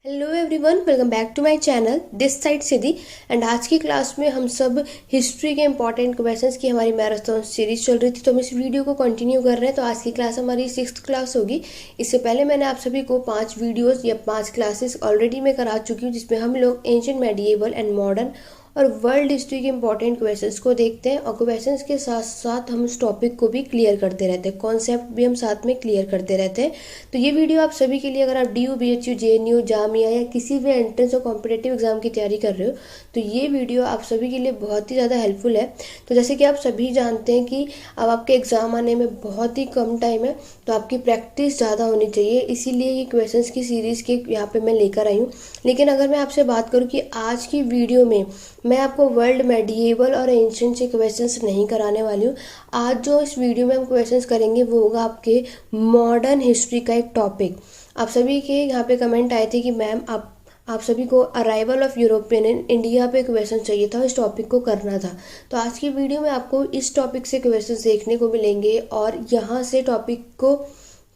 Hello everyone, welcome back to my channel this side Siddhi. And आज की class में हम सब हिस्ट्री के इंपॉर्टेंट क्वेश्चंस की हमारी मैराथन सीरीज चल रही थी, तो हम इस वीडियो को कंटिन्यू कर रहे हैं। तो आज की क्लास हमारी 6th क्लास होगी। इससे पहले मैंने आप सभी को 5 वीडियोस या 5 क्लासेस ऑलरेडी मैं करा चुकी हूँ, जिसमें हम लोग एंशिएंट, मेडिएवल एंड मॉडर्न और वर्ल्ड हिस्ट्री के इंपॉर्टेंट क्वेश्चंस को देखते हैं। और क्वेश्चंस के साथ साथ हम उस टॉपिक को भी क्लियर करते रहते हैं, कॉन्सेप्ट भी हम साथ में क्लियर करते रहते हैं। तो ये वीडियो आप सभी के लिए, अगर आप DU, BHU, JNU, जामिया या किसी भी एंट्रेंस और कॉम्पिटेटिव एग्जाम की तैयारी कर रहे हो, तो ये वीडियो आप सभी के लिए बहुत ही ज़्यादा हेल्पफुल है। तो जैसे कि आप सभी जानते हैं कि अब आपके एग्ज़ाम आने में बहुत ही कम टाइम है, तो आपकी प्रैक्टिस ज़्यादा होनी चाहिए, इसीलिए ये क्वेश्चंस की सीरीज़ के यहाँ पे मैं लेकर आई हूँ। लेकिन अगर मैं आपसे बात करूँ कि आज की वीडियो में मैं आपको वर्ल्ड, मेडिएवल और एंशिएंट से क्वेश्चंस नहीं कराने वाली हूँ। आज जो इस वीडियो में हम क्वेश्चंस करेंगे वो होगा आपके मॉडर्न हिस्ट्री का एक टॉपिक। आप सभी के यहाँ पे कमेंट आए थे कि मैम आप सभी को arrival of European in India पे क्वेश्चन चाहिए था, इस टॉपिक को करना था। तो आज की वीडियो में आपको इस टॉपिक से क्वेश्चंस देखने को मिलेंगे, और यहाँ से टॉपिक को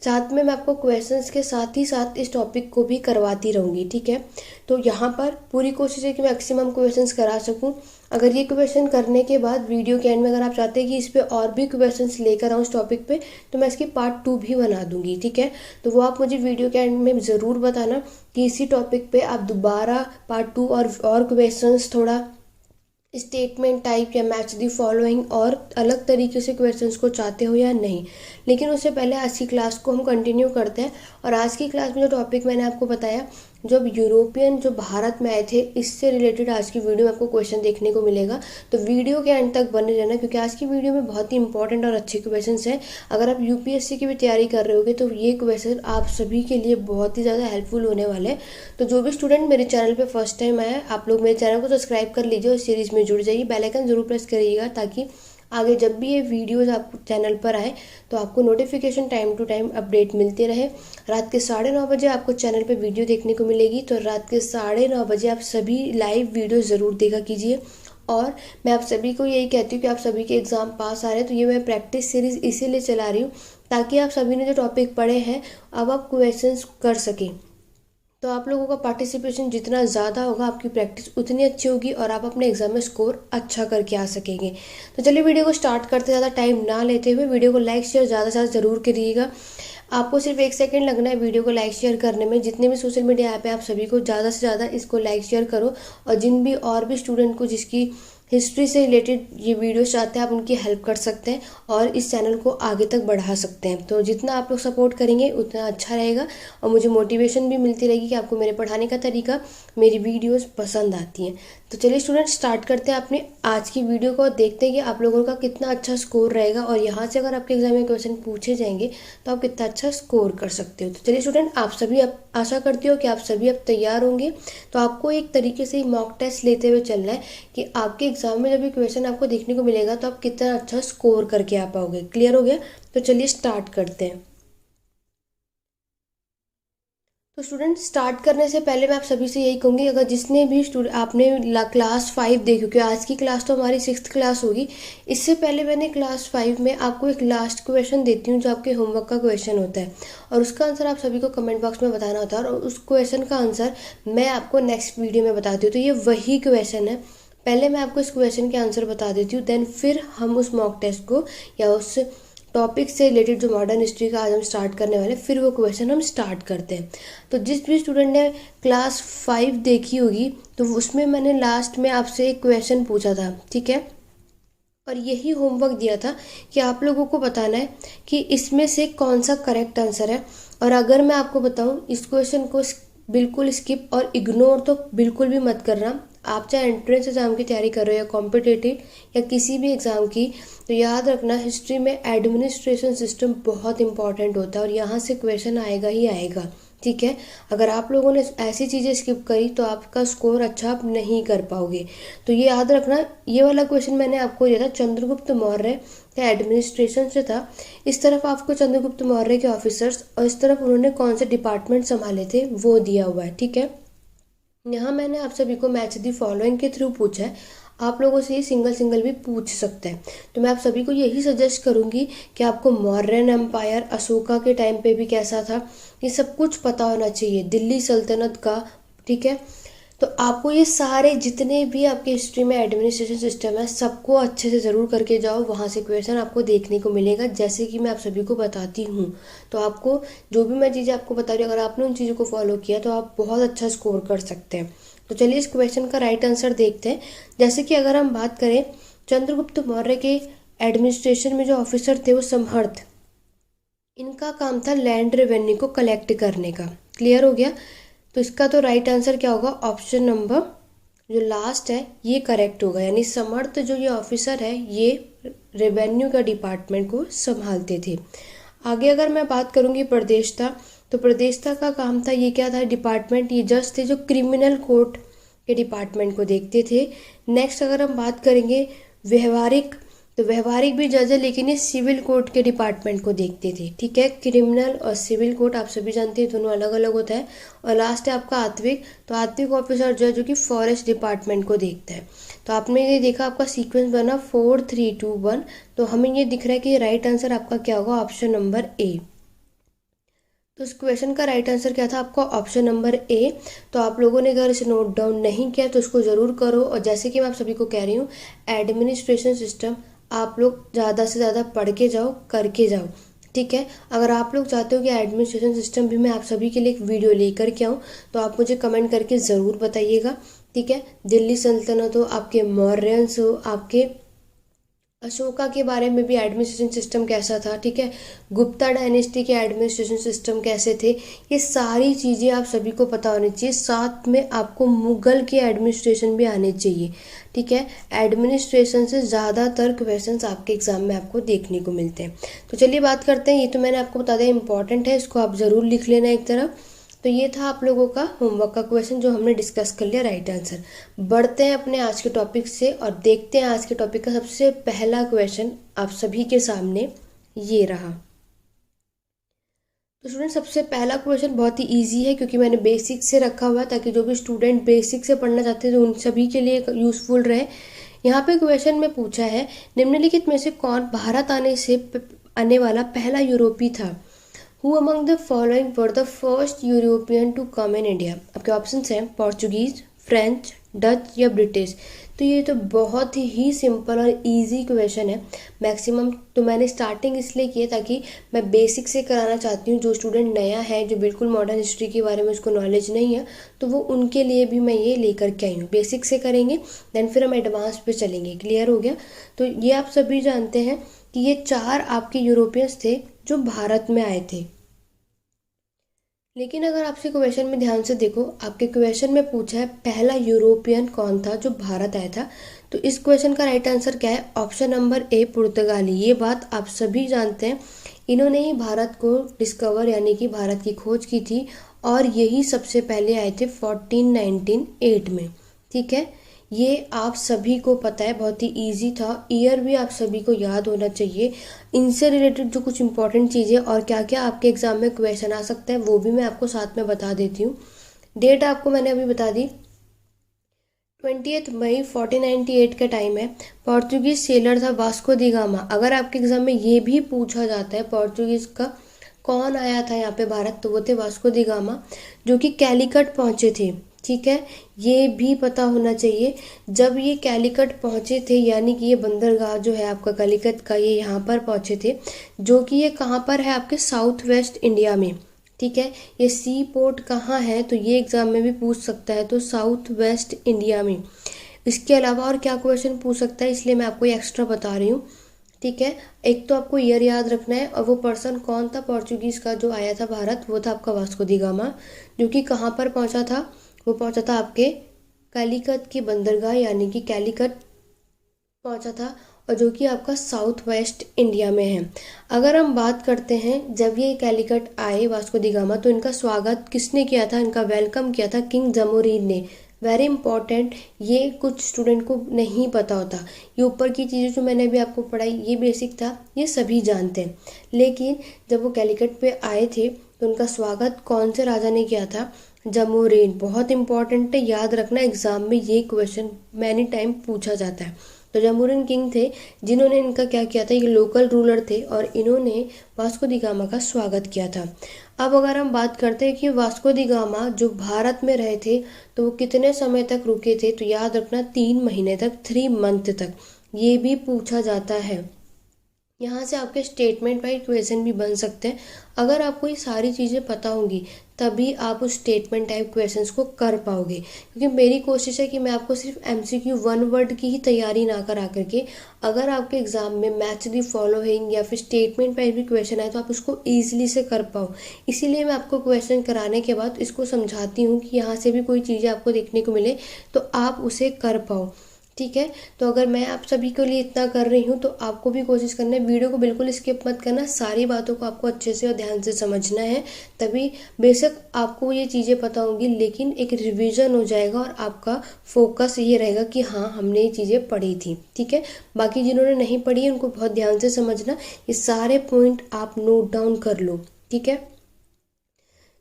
साथ में मैं आपको क्वेश्चंस के साथ ही साथ इस टॉपिक को भी करवाती रहूँगी, ठीक है। तो यहाँ पर पूरी कोशिश है कि मैक्सिमम क्वेश्चंस करा सकूँ। अगर ये क्वेश्चन करने के बाद वीडियो के एंड में अगर आप चाहते हैं कि इस पे और भी क्वेश्चंस लेकर आऊँ इस टॉपिक पे, तो मैं इसकी पार्ट 2 भी बना दूंगी, ठीक है। तो वो आप मुझे वीडियो के एंड में ज़रूर बताना कि इसी टॉपिक पे आप दोबारा पार्ट 2 और क्वेश्चंस थोड़ा स्टेटमेंट टाइप या मैच दी फॉलोइंग और अलग तरीके से क्वेश्चंस को चाहते हो या नहीं। लेकिन उससे पहले आज की क्लास को हम कंटिन्यू करते हैं। और आज की क्लास में जो टॉपिक मैंने आपको बताया, जब यूरोपियन जो भारत में आए थे, इससे रिलेटेड आज की वीडियो में आपको क्वेश्चन देखने को मिलेगा। तो वीडियो के एंड तक बने रहना, क्योंकि आज की वीडियो में बहुत ही इंपॉर्टेंट और अच्छे क्वेश्चन हैं। अगर आप UPSC की भी तैयारी कर रहे होगे तो ये क्वेश्चन आप सभी के लिए बहुत ही ज़्यादा हेल्पफुल होने वाले हैं। तो जो भी स्टूडेंट मेरे चैनल पर फर्स्ट टाइम आया, आप लोग मेरे चैनल को सब्सक्राइब कर लीजिए और सीरीज़ में जुड़ जाइए। बेल आइकन जरूर प्रेस करिएगा, ताकि आगे जब भी ये वीडियोस आपको चैनल पर आए तो आपको notification time to time update मिलते रहे। रात के 9:30 बजे आपको चैनल पे वीडियो देखने को मिलेगी, तो रात के 9:30 बजे आप सभी लाइव वीडियो ज़रूर देखा कीजिए। और मैं आप सभी को यही कहती हूँ कि आप सभी के एग्ज़ाम पास आ रहे हैं, तो ये मैं प्रैक्टिस सीरीज़ इसीलिए चला रही हूँ ताकि आप सभी ने जो टॉपिक पढ़े हैं अब आप क्वेश्चंस कर सकें। तो आप लोगों का पार्टिसिपेशन जितना ज़्यादा होगा, आपकी प्रैक्टिस उतनी अच्छी होगी और आप अपने एग्जाम में स्कोर अच्छा करके आ सकेंगे। तो चलिए वीडियो को स्टार्ट करते, ज़्यादा टाइम ना लेते हुए वीडियो को लाइक शेयर ज़्यादा से ज़्यादा ज़रूर करिएगा। आपको सिर्फ 1 सेकंड लगना है वीडियो को लाइक शेयर करने में। जितने भी सोशल मीडिया ऐप है, आप सभी को ज़्यादा से ज़्यादा इसको लाइक शेयर करो। और जिन भी और भी स्टूडेंट को जिसकी हिस्ट्री से रिलेटेड ये वीडियो चाहते हैं, आप उनकी हेल्प कर सकते हैं और इस चैनल को आगे तक बढ़ा सकते हैं। तो जितना आप लोग सपोर्ट करेंगे उतना अच्छा रहेगा, और मुझे मोटिवेशन भी मिलती रहेगी कि आपको मेरे पढ़ाने का तरीका, मेरी वीडियोस पसंद आती हैं। तो चलिए स्टूडेंट, स्टार्ट करते हैं अपने आज की वीडियो को। देखते हैं कि आप लोगों का कितना अच्छा स्कोर रहेगा, और यहाँ से अगर आपके एग्जाम में क्वेश्चन पूछे जाएंगे तो आप कितना अच्छा स्कोर कर सकते हो। तो चलिए स्टूडेंट, आप सभी आशा करती हो कि आप सभी अब तैयार होंगे। तो आपको एक तरीके से मॉक टेस्ट लेते हुए चलना है कि आपके एग्जाम में जब भी क्वेश्चन आपको देखने को मिलेगा तो आप कितना अच्छा स्कोर करके आ पाओगे। क्लियर हो गया? तो चलिए स्टार्ट करते हैं। तो स्टूडेंट, स्टार्ट करने से पहले मैं आप सभी से यही कहूँगी, अगर जिसने भी स्टूडेंट आपने क्लास 5 देखी, क्योंकि आज की क्लास तो हमारी 6th क्लास होगी, इससे पहले मैंने क्लास 5 में आपको एक लास्ट क्वेश्चन देती हूँ जो आपके होमवर्क का क्वेश्चन होता है, और उसका आंसर आप सभी को कमेंट बॉक्स में बताना होता है, और उस क्वेश्चन का आंसर मैं आपको नेक्स्ट वीडियो में बताती हूँ। तो ये वही क्वेश्चन है। पहले मैं आपको इस क्वेश्चन के आंसर बता देती हूँ, देन फिर हम उस मॉक टेस्ट को या उस टॉपिक से रिलेटेड जो मॉडर्न हिस्ट्री का आज हम स्टार्ट करने वाले, फिर वो क्वेश्चन हम स्टार्ट करते हैं। तो जिस भी स्टूडेंट ने क्लास 5 देखी होगी, तो उसमें मैंने लास्ट में आपसे एक क्वेश्चन पूछा था, ठीक है, और यही होमवर्क दिया था कि आप लोगों को बताना है कि इसमें से कौन सा करेक्ट आंसर है। और अगर मैं आपको बताऊं, इस क्वेश्चन को बिल्कुल स्किप और इग्नोर तो बिल्कुल भी मत करना। आप चाहे एंट्रेंस एग्जाम की तैयारी कर रहे हो या कॉम्पिटिटिव या किसी भी एग्जाम की, तो याद रखना हिस्ट्री में एडमिनिस्ट्रेशन सिस्टम बहुत इंपॉर्टेंट होता है और यहाँ से क्वेश्चन आएगा ही आएगा, ठीक है। अगर आप लोगों ने ऐसी चीज़ें स्किप करी तो आपका स्कोर अच्छा आप नहीं कर पाओगे। तो ये याद रखना, ये वाला क्वेश्चन मैंने आपको दिया था चंद्रगुप्त मौर्य का एडमिनिस्ट्रेशन से था। इस तरफ आपको चंद्रगुप्त मौर्य के ऑफिसर्स और इस तरफ उन्होंने कौन से डिपार्टमेंट संभाले थे वो दिया हुआ है, ठीक है। यहाँ मैंने आप सभी को मैच दी फॉलोइंग के थ्रू पूछा है। आप लोगों से ये सिंगल सिंगल भी पूछ सकता है। तो मैं आप सभी को यही सजेस्ट करूँगी कि आपको मौर्यन एम्पायर, अशोका के टाइम पे भी कैसा था, ये सब कुछ पता होना चाहिए, दिल्ली सल्तनत का, ठीक है। तो आपको ये सारे जितने भी आपके हिस्ट्री में एडमिनिस्ट्रेशन सिस्टम है सबको अच्छे से ज़रूर करके जाओ, वहाँ से क्वेश्चन आपको देखने को मिलेगा, जैसे कि मैं आप सभी को बताती हूँ। तो आपको जो भी मैं चीज़ें आपको बता रही हूँ, अगर आपने उन चीज़ों को फॉलो किया तो आप बहुत अच्छा स्कोर कर सकते हैं। तो चलिए इस क्वेश्चन का राइट आंसर देखते हैं। जैसे कि अगर हम बात करें, चंद्रगुप्त मौर्य के एडमिनिस्ट्रेशन में जो ऑफिसर थे वो समर्थ, इनका काम था लैंड रेवेन्यू को कलेक्ट करने का। क्लियर हो गया। तो इसका तो राइट आंसर क्या होगा, ऑप्शन नंबर जो लास्ट है ये करेक्ट होगा, यानी समर्थ जो ये ऑफिसर है ये रेवेन्यू का डिपार्टमेंट को संभालते थे। आगे अगर मैं बात करूंगी प्रदेशता, तो प्रदेशता का काम था, ये क्या था डिपार्टमेंट, ये जज थे जो क्रिमिनल कोर्ट के डिपार्टमेंट को देखते थे। नेक्स्ट अगर हम बात करेंगे व्यवहारिक, तो व्यवहारिक भी जज है लेकिन ये सिविल कोर्ट के डिपार्टमेंट को देखते थे, ठीक है। क्रिमिनल और सिविल कोर्ट आप सभी जानते हैं दोनों अलग अलग होता है। और लास्ट है आपका आत्विक, तो आत्विक ऑफिसर जो है जो कि फॉरेस्ट डिपार्टमेंट को देखता है। तो आपने ये देखा आपका सीक्वेंस बना 4 3 2 1। तो हमें ये दिख रहा है कि राइट आंसर आपका क्या होगा, ऑप्शन नंबर ए। तो इस क्वेश्चन का राइट आंसर क्या था आपका, ऑप्शन नंबर ए। तो आप लोगों ने अगर इसे नोट डाउन नहीं किया तो इसको ज़रूर करो। और जैसे कि मैं आप सभी को कह रही हूँ, एडमिनिस्ट्रेशन सिस्टम आप लोग ज़्यादा से ज़्यादा पढ़ के जाओ, करके जाओ, ठीक है। अगर आप लोग चाहते हो कि एडमिनिस्ट्रेशन सिस्टम भी मैं आप सभी के लिए एक वीडियो लेकर के आऊँ तो आप मुझे कमेंट करके ज़रूर बताइएगा, ठीक है। दिल्ली सल्तनत हो, आपके मौर्यंस हो, आपके अशोका के बारे में भी एडमिनिस्ट्रेशन सिस्टम कैसा था, ठीक है। गुप्ता डायनेस्टी के एडमिनिस्ट्रेशन सिस्टम कैसे थे, ये सारी चीज़ें आप सभी को पता होनी चाहिए। साथ में आपको मुगल के एडमिनिस्ट्रेशन भी आने चाहिए, ठीक है। एडमिनिस्ट्रेशन से ज़्यादातर क्वेश्चंस आपके एग्जाम में आपको देखने को मिलते हैं। तो चलिए बात करते हैं, ये तो मैंने आपको बता दिया इंपॉर्टेंट है, इसको आप ज़रूर लिख लेना एक तरफ। तो ये था आप लोगों का होमवर्क का क्वेश्चन जो हमने डिस्कस कर लिया राइट आंसर। बढ़ते हैं अपने आज के टॉपिक से और देखते हैं आज के टॉपिक का सबसे पहला क्वेश्चन आप सभी के सामने ये रहा। तो स्टूडेंट सबसे पहला क्वेश्चन बहुत ही इजी है क्योंकि मैंने बेसिक से रखा हुआ है ताकि जो भी स्टूडेंट बेसिक से पढ़ना चाहते हैं तो उन सभी के लिए यूजफुल रहे। यहाँ पे क्वेश्चन में पूछा है, निम्नलिखित में से कौन भारत आने वाला पहला यूरोपी था। Who among the following were the first European to come in India? आपके ऑप्शंस हैं पोर्चुगीज, फ्रेंच, डच या ब्रिटिश। तो ये तो बहुत ही सिंपल और इजी क्वेश्चन है। मैक्सिमम तो मैंने स्टार्टिंग इसलिए की है ताकि मैं बेसिक से कराना चाहती हूँ। जो स्टूडेंट नया है, जो बिल्कुल मॉडर्न हिस्ट्री के बारे में उसको नॉलेज नहीं है, तो वो उनके लिए भी मैं ये लेकर के आई हूँ। बेसिक से करेंगे देन फिर हम एडवांस पे चलेंगे। क्लियर हो गया। तो ये आप सभी जानते हैं कि ये 4 आपके यूरोपियंस थे जो भारत में आए थे। लेकिन अगर आपसे क्वेश्चन में ध्यान से देखो, आपके क्वेश्चन में पूछा है पहला यूरोपियन कौन था जो भारत आया था। तो इस क्वेश्चन का राइट आंसर क्या है, ऑप्शन नंबर ए पुर्तगाली। ये बात आप सभी जानते हैं, इन्होंने ही भारत को डिस्कवर यानी कि भारत की खोज की थी और यही सबसे पहले आए थे 1498 में, ठीक है। ये आप सभी को पता है, बहुत ही इजी था। ईयर भी आप सभी को याद होना चाहिए। इनसे रिलेटेड जो कुछ इंपॉर्टेंट चीज़ें और क्या क्या आपके एग्जाम में क्वेश्चन आ सकता है वो भी मैं आपको साथ में बता देती हूँ। डेट आपको मैंने अभी बता दी, 20 मई 1498 का टाइम है। पोर्चुगीज सेलर था वास्को दी गामा। अगर आपके एग्जाम में ये भी पूछा जाता है पोर्चुगीज का कौन आया था यहाँ पे भारत, तो वो थे वास्को दी गामा जो कि कैलिकट पहुँचे थे, ठीक है। ये भी पता होना चाहिए। जब ये कैलिकट पहुंचे थे यानी कि ये बंदरगाह जो है आपका कैलिकट का, ये यहाँ पर पहुंचे थे, जो कि ये कहाँ पर है आपके साउथ वेस्ट इंडिया में, ठीक है। ये सी पोर्ट कहाँ है, तो ये एग्जाम में भी पूछ सकता है, तो साउथ वेस्ट इंडिया में। इसके अलावा और क्या क्वेश्चन पूछ सकता है, इसलिए मैं आपको एक्स्ट्रा बता रही हूँ, ठीक है। एक तो आपको ईयर याद रखना है और वो पर्सन कौन था पोर्चुगीज का जो आया था भारत, वो था आपका वास्को दी गामा, जो कि कहाँ पर पहुँचा था, वो पहुंचा था आपके कैलिकट की बंदरगाह यानी कि कैलिकट पहुंचा था और जो कि आपका साउथ वेस्ट इंडिया में है। अगर हम बात करते हैं जब ये कैलिकट आए वास्को दी गामा, तो इनका स्वागत किसने किया था, इनका वेलकम किया था किंग जमोरीन ने। वेरी इंपॉर्टेंट, ये कुछ स्टूडेंट को नहीं पता होता। ये ऊपर की चीज़ें जो मैंने अभी आपको पढ़ाई ये बेसिक था, ये सभी जानते हैं। लेकिन जब वो कैलिकट पे आए थे तो उनका स्वागत कौन से राजा ने किया था, जमोरीन बहुत इंपॉर्टेंट है, याद रखना, एग्जाम में ये क्वेश्चन मैनी टाइम पूछा जाता है। तो जमोरिन किंग थे जिन्होंने इनका क्या किया था, ये लोकल रूलर थे और इन्होंने वास्को दी गामा का स्वागत किया था। अब अगर हम बात करते हैं कि वास्को दी गामा जो भारत में रहे थे तो वो कितने समय तक रुके थे, तो याद रखना 3 महीने तक, 3 मंथ तक, ये भी पूछा जाता है। यहाँ से आपके स्टेटमेंट वाइज क्वेश्चन भी बन सकते हैं। अगर आपको ये सारी चीज़ें पता होंगी तभी आप उस स्टेटमेंट टाइप क्वेश्चंस को कर पाओगे, क्योंकि मेरी कोशिश है कि मैं आपको सिर्फ एमसीक्यू 1 वर्ड की ही तैयारी ना करा करके, अगर आपके एग्जाम में मैच दी फॉलोइंग या फिर स्टेटमेंट वाइज भी क्वेश्चन आए तो आप उसको ईजिली से कर पाओ। इसीलिए मैं आपको क्वेश्चन कराने के बाद इसको समझाती हूँ कि यहाँ से भी कोई चीज़ें आपको देखने को मिले तो आप उसे कर पाओ। ठीक है, तो अगर मैं आप सभी के लिए इतना कर रही हूँ तो आपको भी कोशिश करना है, वीडियो को बिल्कुल स्किप मत करना, सारी बातों को आपको अच्छे से और ध्यान से समझना है, तभी बेशक आपको ये चीज़ें पता होंगी लेकिन एक रिवीजन हो जाएगा और आपका फोकस ये रहेगा कि हाँ हमने ये चीज़ें पढ़ी थी। ठीक है, बाकी जिन्होंने नहीं पढ़ी है उनको बहुत ध्यान से समझना, ये सारे पॉइंट आप नोट डाउन कर लो। ठीक है,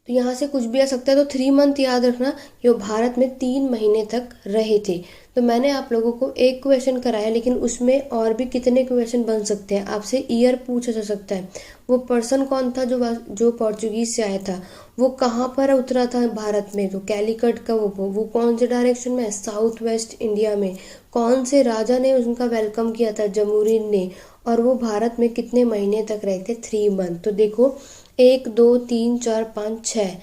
तो यहाँ से कुछ भी आ सकता है। तो 3 मंथ याद रखना कि वो भारत में 3 महीने तक रहे थे। तो मैंने आप लोगों को एक क्वेश्चन कराया, लेकिन उसमें और भी कितने क्वेश्चन बन सकते हैं। आपसे ईयर पूछा जा सकता है, वो पर्सन कौन था जो पोर्चुगीज से आया था, वो कहाँ पर उतरा था भारत में, तो कैलीकट का वो कौन से डायरेक्शन में है, साउथ वेस्ट इंडिया में, कौन से राजा ने उनका वेलकम किया था, जमूरीन ने, और वो भारत में कितने महीने तक रहे थे, 3 मंथ। तो देखो 1 2 3 4 5 6,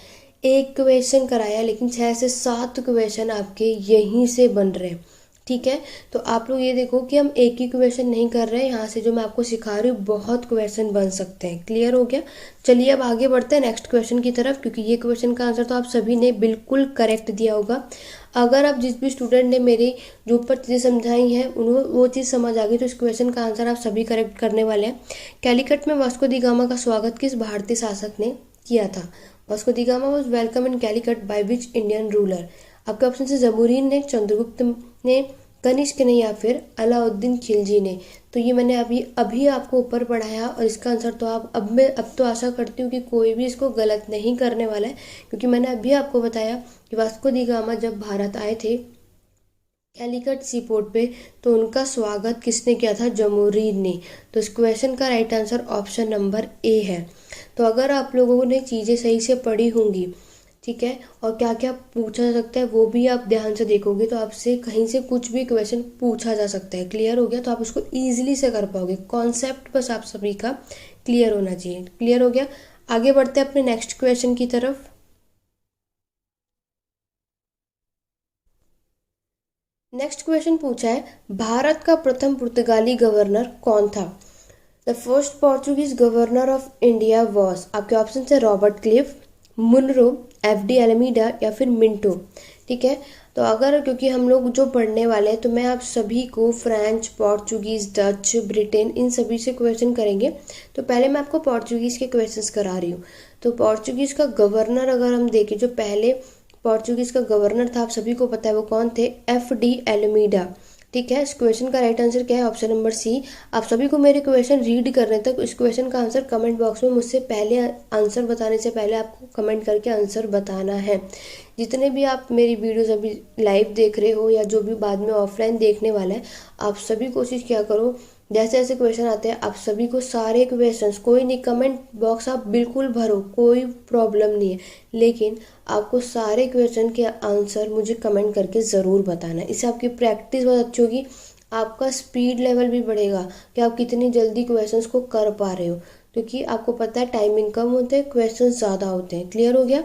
एक क्वेश्चन कराया लेकिन 6 से 7 क्वेश्चन आपके यहीं से बन रहे हैं। ठीक है, तो आप लोग ये देखो कि हम एक ही क्वेश्चन नहीं कर रहे हैं, यहाँ से जो मैं आपको सिखा रही हूँ बहुत क्वेश्चन बन सकते हैं। क्लियर हो गया? चलिए अब आगे बढ़ते हैं नेक्स्ट क्वेश्चन की तरफ, क्योंकि ये क्वेश्चन का आंसर तो आप सभी ने बिल्कुल करेक्ट दिया होगा। अगर आप जिस भी स्टूडेंट ने मेरी जो ऊपर चीज़ें समझाई हैं उन्होंने वो चीज़ समझ आ गई तो इस क्वेश्चन का आंसर आप सभी करेक्ट करने वाले हैं। कैलीकट में वास्को दी गामा का स्वागत किस भारतीय शासक ने किया था? Vasco the gamma was welcome in Calicut by which Indian ruler? आपके ऑप्शन से जमूरीन ने, चंद्रगुप्त ने, कनिष्क ने, या फिर अलाउद्दीन खिलजी ने। तो ये मैंने अभी आपको ऊपर पढ़ाया और इसका आंसर तो आप अब तो आशा करती हूँ कि कोई भी इसको गलत नहीं करने वाला है, क्योंकि मैंने अभी आपको बताया कि वास्को दी गामा जब भारत आए थे कैलीकट सी पोर्ट पे तो उनका स्वागत किसने किया था? जमूरीन ने। तो इस क्वेश्चन का right answer option number A है। तो अगर आप लोगों ने चीज़ें सही से पढ़ी होंगी, ठीक है, और क्या क्या पूछा जा सकता है वो भी आप ध्यान से देखोगे तो आपसे कहीं से कुछ भी क्वेश्चन पूछा जा सकता है। क्लियर हो गया? तो आप उसको ईजिली से कर पाओगे। कॉन्सेप्ट बस आप सभी का क्लियर होना चाहिए। क्लियर हो गया? आगे बढ़ते हैं अपने नेक्स्ट क्वेश्चन की तरफ। नेक्स्ट क्वेश्चन पूछा है, भारत का प्रथम पुर्तगाली गवर्नर कौन था? The first Portuguese governor of India was, आपके ऑप्शन है रॉबर्ट क्लिफ, मुनरो, एफ.डी. एलमीडा, या फिर मिंटो। ठीक है, तो अगर क्योंकि हम लोग जो पढ़ने वाले हैं तो मैं आप सभी को French, Portuguese, Dutch, Britain in सभी से क्वेश्चन करेंगे। तो पहले मैं आपको पोर्चुगीज के क्वेश्चंस करा रही हूँ। तो पोर्चुगीज का गवर्नर अगर हम देखें, जो पहले पोर्चुगीज का गवर्नर था आप सभी को पता है वो कौन थे? एफ.डी. एलमीडा। ठीक है, इस क्वेश्चन का राइट आंसर क्या है? Option number C. आप सभी को मेरे क्वेश्चन रीड करने तक इस क्वेश्चन का आंसर कमेंट बॉक्स में मुझसे पहले आंसर बताने से पहले आपको कमेंट करके आंसर बताना है। जितने भी आप मेरी वीडियोस अभी लाइव देख रहे हो या जो भी बाद में ऑफलाइन देखने वाला है, आप सभी कोशिश किया करो जैसे जैसे क्वेश्चन आते हैं आप सभी को सारे क्वेश्चंस, कोई नहीं, कमेंट बॉक्स आप बिल्कुल भरो, कोई प्रॉब्लम नहीं है, लेकिन आपको सारे क्वेश्चन के आंसर मुझे कमेंट करके ज़रूर बताना है। इससे आपकी प्रैक्टिस बहुत अच्छी होगी, आपका स्पीड लेवल भी बढ़ेगा कि आप कितनी जल्दी क्वेश्चंस को कर पा रहे हो, क्योंकि आपको पता है टाइमिंग कम होते हैं, क्वेश्चन ज़्यादा होते हैं। क्लियर हो गया?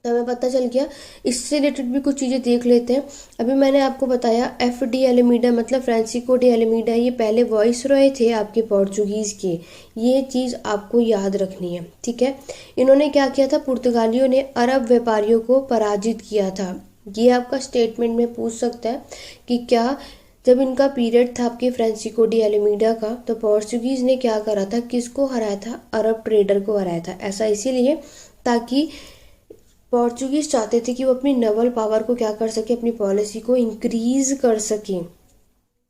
तो हमें पता चल गया। इससे रिलेटेड भी कुछ चीज़ें देख लेते हैं। अभी मैंने आपको बताया एफ.डी. एलमीडा मतलब फ्रांसिस्को डी एलमीडा, ये पहले वॉइस रॉय थे आपके पोर्चुगीज़ के। ये चीज़ आपको याद रखनी है। ठीक है, इन्होंने क्या किया था? पुर्तगालियों ने अरब व्यापारियों को पराजित किया था। ये आपका स्टेटमेंट में पूछ सकता है कि क्या जब इनका पीरियड था आपके फ्रांसिस्को डी एलमीडा का तो पोर्चुगीज़ ने क्या करा था? किसको हराया था? अरब ट्रेडर को हराया था। ऐसा इसीलिए ताकि पोर्चुगीज चाहते थे कि वो अपनी नेवल पावर को क्या कर सके, अपनी पॉलिसी को इंक्रीज कर सके।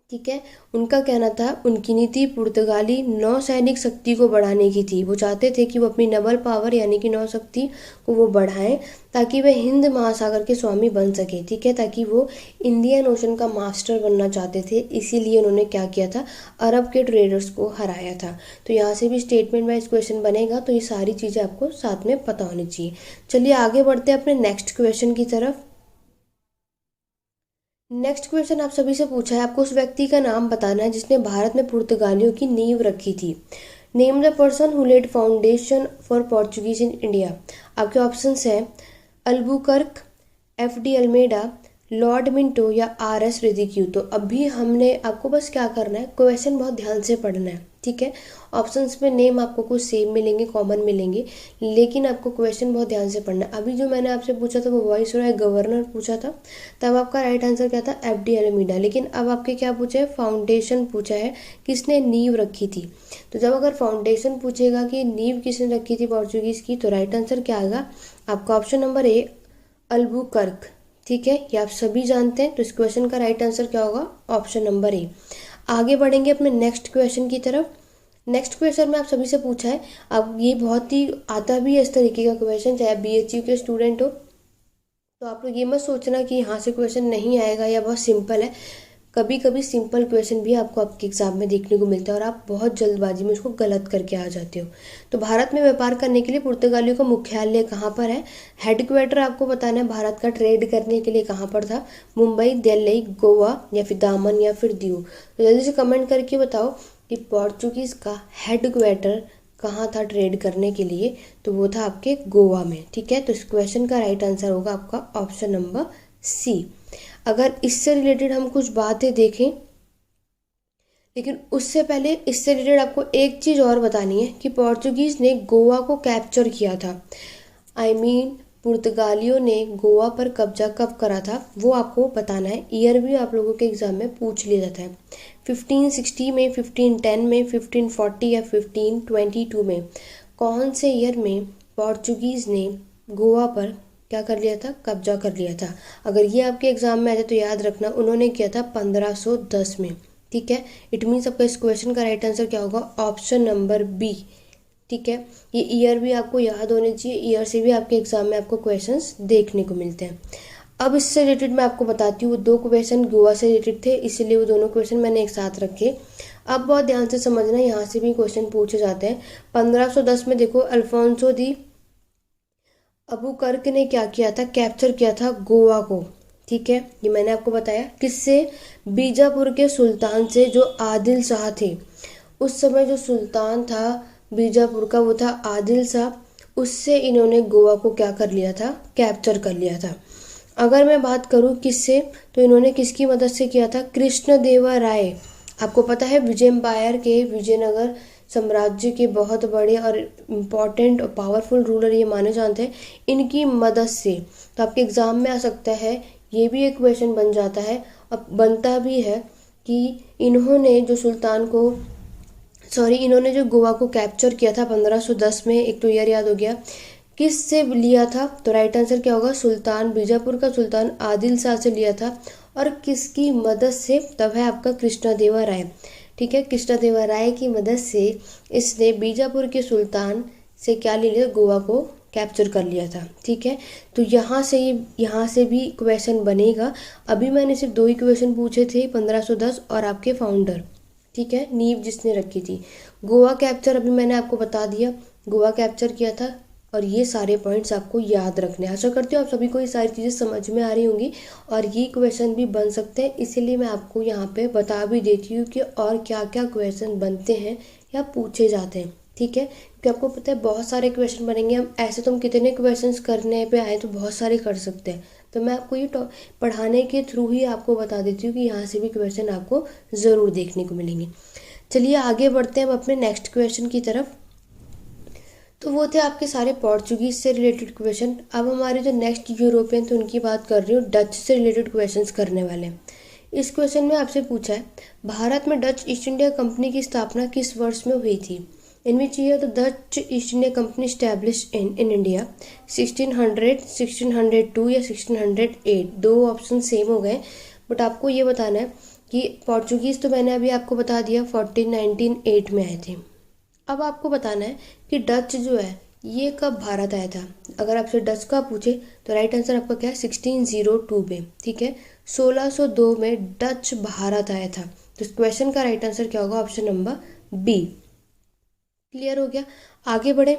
ठीक है। उनका कहना था उनकी नीति पुर्तगाली नौसैनिक शक्ति को बढ़ाने की थी। वो चाहते थे कि वो अपनी नवल पावर यानी कि नौ शक्ति को वो बढ़ाएं ताकि वे हिंद महासागर के स्वामी बन सके। ठीक है, ताकि वो इंडियन ओशन का मास्टर बनना चाहते थे। इसीलिए उन्होंने क्या किया था, अरब के ट्रेडर्स को हराया था। तो यहाँ से भी स्टेटमेंट वाइज क्वेश्चन बनेगा, तो ये सारी चीज़ें आपको साथ में पता होनी चाहिए। चलिए आगे बढ़ते हैं अपने नेक्स्ट क्वेश्चन की तरफ। नेक्स्ट क्वेश्चन आप सभी से पूछा है, आपको उस व्यक्ति का नाम बताना है जिसने भारत में पुर्तगालियों की नींव रखी थी। Name the person who laid foundation for Portuguese in India. आपके ऑप्शंस हैं Albuquerque, FD. Almeida, Lord Minto या आर.एस. रिजिक्यू। तो अभी हमने आपको बस क्या करना है, क्वेश्चन बहुत ध्यान से पढ़ना है। ठीक है, ऑप्शंस में नेम आपको कुछ सेम मिलेंगे, कॉमन मिलेंगे, लेकिन आपको क्वेश्चन बहुत ध्यान से पढ़ना है। अभी जो मैंने आपसे पूछा था वो वॉइस रॉय गवर्नर पूछा था, तब आपका राइट आंसर क्या था, एफ.डी. अल्मेडा। लेकिन अब आपके क्या पूछा है, फाउंडेशन पूछा है, किसने नींव रखी थी। तो जब अगर फाउंडेशन पूछेगा कि नींव किसने रखी थी पोर्चुगीज की, तो राइट आंसर क्या आएगा आपका, ऑप्शन नंबर ए अल्बुकर्क। ठीक है, ये आप सभी जानते हैं। तो इस क्वेश्चन का राइट आंसर क्या होगा, ऑप्शन नंबर ए। आगे बढ़ेंगे अपने नेक्स्ट क्वेश्चन की तरफ। नेक्स्ट क्वेश्चन में आप सभी से पूछा है, अब ये बहुत ही आता भी है इस तरीके का क्वेश्चन, चाहे बीएचयू के स्टूडेंट हो, तो आप लोग ये मत सोचना कि यहाँ से क्वेश्चन नहीं आएगा या बहुत सिंपल है। कभी कभी सिंपल क्वेश्चन भी आपको आपके एग्जाम में देखने को मिलता है और आप बहुत जल्दबाजी में उसको गलत करके आ जाते हो। तो भारत में व्यापार करने के लिए पुर्तगालियों का मुख्यालय कहाँ पर है, हेडक्वार्टर आपको बताना है भारत का ट्रेड करने के लिए कहाँ पर था, मुंबई, दिल्ली, गोवा या फिर दामन या फिर दीव। तो जल्दी से कमेंट करके बताओ कि पोर्चुगीज का हेडक्वार्टर कहाँ था ट्रेड करने के लिए, तो वो था आपके गोवा में। ठीक है, तो इस क्वेश्चन का राइट आंसर होगा आपका ऑप्शन नंबर सी। अगर इससे रिलेटेड हम कुछ बातें देखें, लेकिन उससे पहले इससे रिलेटेड आपको एक चीज़ और बतानी है कि पोर्चुगीज ने गोवा को कैप्चर किया था। पुर्तगालियों ने गोवा पर कब्जा कब करा था वो आपको बताना है। ईयर भी आप लोगों के एग्जाम में पूछ लिया जाता है, 1560 में, 1510 में, 1540 या 1522 में। कौन से ईयर में पोर्चुगीज ने गोवा पर क्या कर लिया था, कब्जा कर लिया था। अगर ये आपके एग्जाम में आ जाए तो याद रखना उन्होंने किया था 1510 में। ठीक है, इट मीन्स आपका इस क्वेश्चन का राइट आंसर क्या होगा, ऑप्शन नंबर बी। ठीक है, ये ईयर भी आपको याद होने चाहिए, ईयर से भी आपके एग्जाम में आपको क्वेश्चंस देखने को मिलते हैं। अब इससे रिलेटेड मैं आपको बताती हूँ, वो दो क्वेश्चन गोवा से रिलेटेड थे, इसीलिए वो दोनों क्वेश्चन मैंने एक साथ रखे। अब बहुत ध्यान से समझना, यहाँ से भी क्वेश्चन पूछे जाते हैं। 1510 में देखो अल्फोंसो दी अबुकर्क ने क्या किया था, कैप्चर किया था गोवा को। ठीक है, ये मैंने आपको बताया किससे, बीजापुर के सुल्तान से जो आदिल शाह थे। उस समय जो सुल्तान था बीजापुर का वो था आदिल शाह, उससे इन्होंने गोवा को क्या कर लिया था, कैप्चर कर लिया था। अगर मैं बात करूँ किससे, तो इन्होंने किसकी मदद से किया था, कृष्णदेवराय। आपको पता है विजय एम्पायर के, विजयनगर साम्राज्य के बहुत बड़े और इम्पॉर्टेंट और पावरफुल रूलर ये माने जाते हैं, इनकी मदद से। तो आपके एग्जाम में आ सकता है, ये भी एक क्वेश्चन बन जाता है, अब बनता भी है कि इन्होंने जो इन्होंने जो गोवा को कैप्चर किया था 1510 में, एक तो ईयर याद हो गया, किस से लिया था, तो राइट आंसर क्या होगा, सुल्तान, बीजापुर का सुल्तान आदिल शाह से लिया था। और किसकी मदद से, तब है आपका कृष्णदेवराय। ठीक है, कृष्णदेवराय की मदद से इसने बीजापुर के सुल्तान से क्या ले लिया, गोवा को कैप्चर कर लिया था। ठीक है, तो यहाँ से भी क्वेश्चन बनेगा। अभी मैंने सिर्फ दो ही क्वेश्चन पूछे थे, 1510 और आपके फाउंडर। ठीक है, नींव जिसने रखी थी। गोवा कैप्चर अभी मैंने आपको बता दिया, गोवा कैप्चर किया था, और ये सारे पॉइंट्स आपको याद रखने। आशा करती हूँ आप सभी को ये सारी चीज़ें समझ में आ रही होंगी और ये क्वेश्चन भी बन सकते हैं, इसीलिए मैं आपको यहाँ पे बता भी देती हूँ कि और क्या क्या क्वेश्चन बनते हैं या पूछे जाते हैं। ठीक है, क्योंकि आपको पता है बहुत सारे क्वेश्चन बनेंगे, हम ऐसे तो हम कितने क्वेश्चंस करने पे आए तो बहुत सारे कर सकते हैं, तो मैं आपको ये पढ़ाने के थ्रू ही आपको बता देती हूँ कि यहाँ से भी क्वेश्चन आपको ज़रूर देखने को मिलेंगे। चलिए आगे बढ़ते हैं अब अपने नेक्स्ट क्वेश्चन की तरफ। तो वो थे आपके सारे पोर्चुगीज से रिलेटेड क्वेश्चन। अब हमारे जो नेक्स्ट यूरोपियन थे उनकी बात कर रही हूँ, डच से रिलेटेड क्वेश्चंस करने वाले हैं। इस क्वेश्चन में आपसे पूछा है, भारत में डच ईस्ट इंडिया कंपनी की स्थापना किस वर्ष में हुई थी। In which year the Dutch East India Company established in India, 1600, 1602 या 1608। दो ऑप्शन सेम हो गए, बट आपको ये बताना है कि पोर्चुगीज़ तो मैंने अभी आपको बता दिया 1908 में आए थे। अब आपको बताना है कि डच जो है ये कब भारत आया था। अगर आपसे डच का पूछे तो राइट आंसर आपका क्या है, 1602 में। ठीक है, 1602 में डच भारत आया था। तो इस क्वेश्चन का राइट आंसर क्या होगा, ऑप्शन नंबर बी। क्लियर हो गया, आगे बढ़े।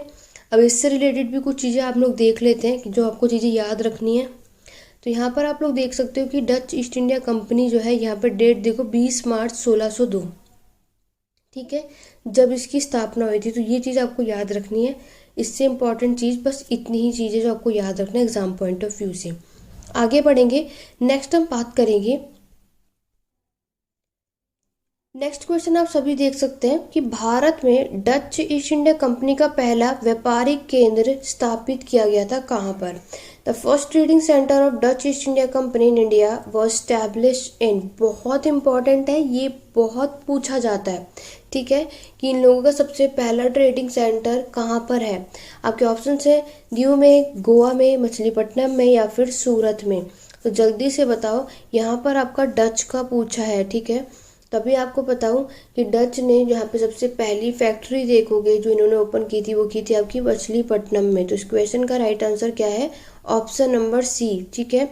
अब इससे रिलेटेड भी कुछ चीज़ें आप लोग देख लेते हैं कि जो आपको चीज़ें याद रखनी है। तो यहाँ पर आप लोग देख सकते हो कि डच ईस्ट इंडिया कंपनी जो है, यहाँ पर डेट देखो 20 मार्च 1602। ठीक है, जब इसकी स्थापना हुई थी। तो ये चीज़ आपको याद रखनी है। इससे इम्पॉर्टेंट चीज़ बस इतनी ही चीज़ें जो आपको याद रखना है एग्जाम पॉइंट ऑफ व्यू से। आगे बढ़ेंगे, नेक्स्ट हम बात करेंगे। नेक्स्ट क्वेश्चन आप सभी देख सकते हैं कि भारत में डच ईस्ट इंडिया कंपनी का पहला व्यापारिक केंद्र स्थापित किया गया था कहाँ पर। The first trading centre of Dutch East India company in India was established इन। बहुत इंपॉर्टेंट है, ये बहुत पूछा जाता है। ठीक है, कि इन लोगों का सबसे पहला ट्रेडिंग सेंटर कहाँ पर है। आपके ऑप्शन है दीव में, गोवा में, मछलीपट्टनम में या फिर सूरत में। तो जल्दी से बताओ, यहाँ पर आपका डच का पूछा है। ठीक है, तभी आपको बताऊं कि डच ने यहाँ पे सबसे पहली फैक्ट्री देखोगे जो इन्होंने ओपन की थी, वो की थी आपकी मछलीपट्टनम में। तो इस क्वेश्चन का राइट आंसर क्या है, ऑप्शन नंबर सी। ठीक है,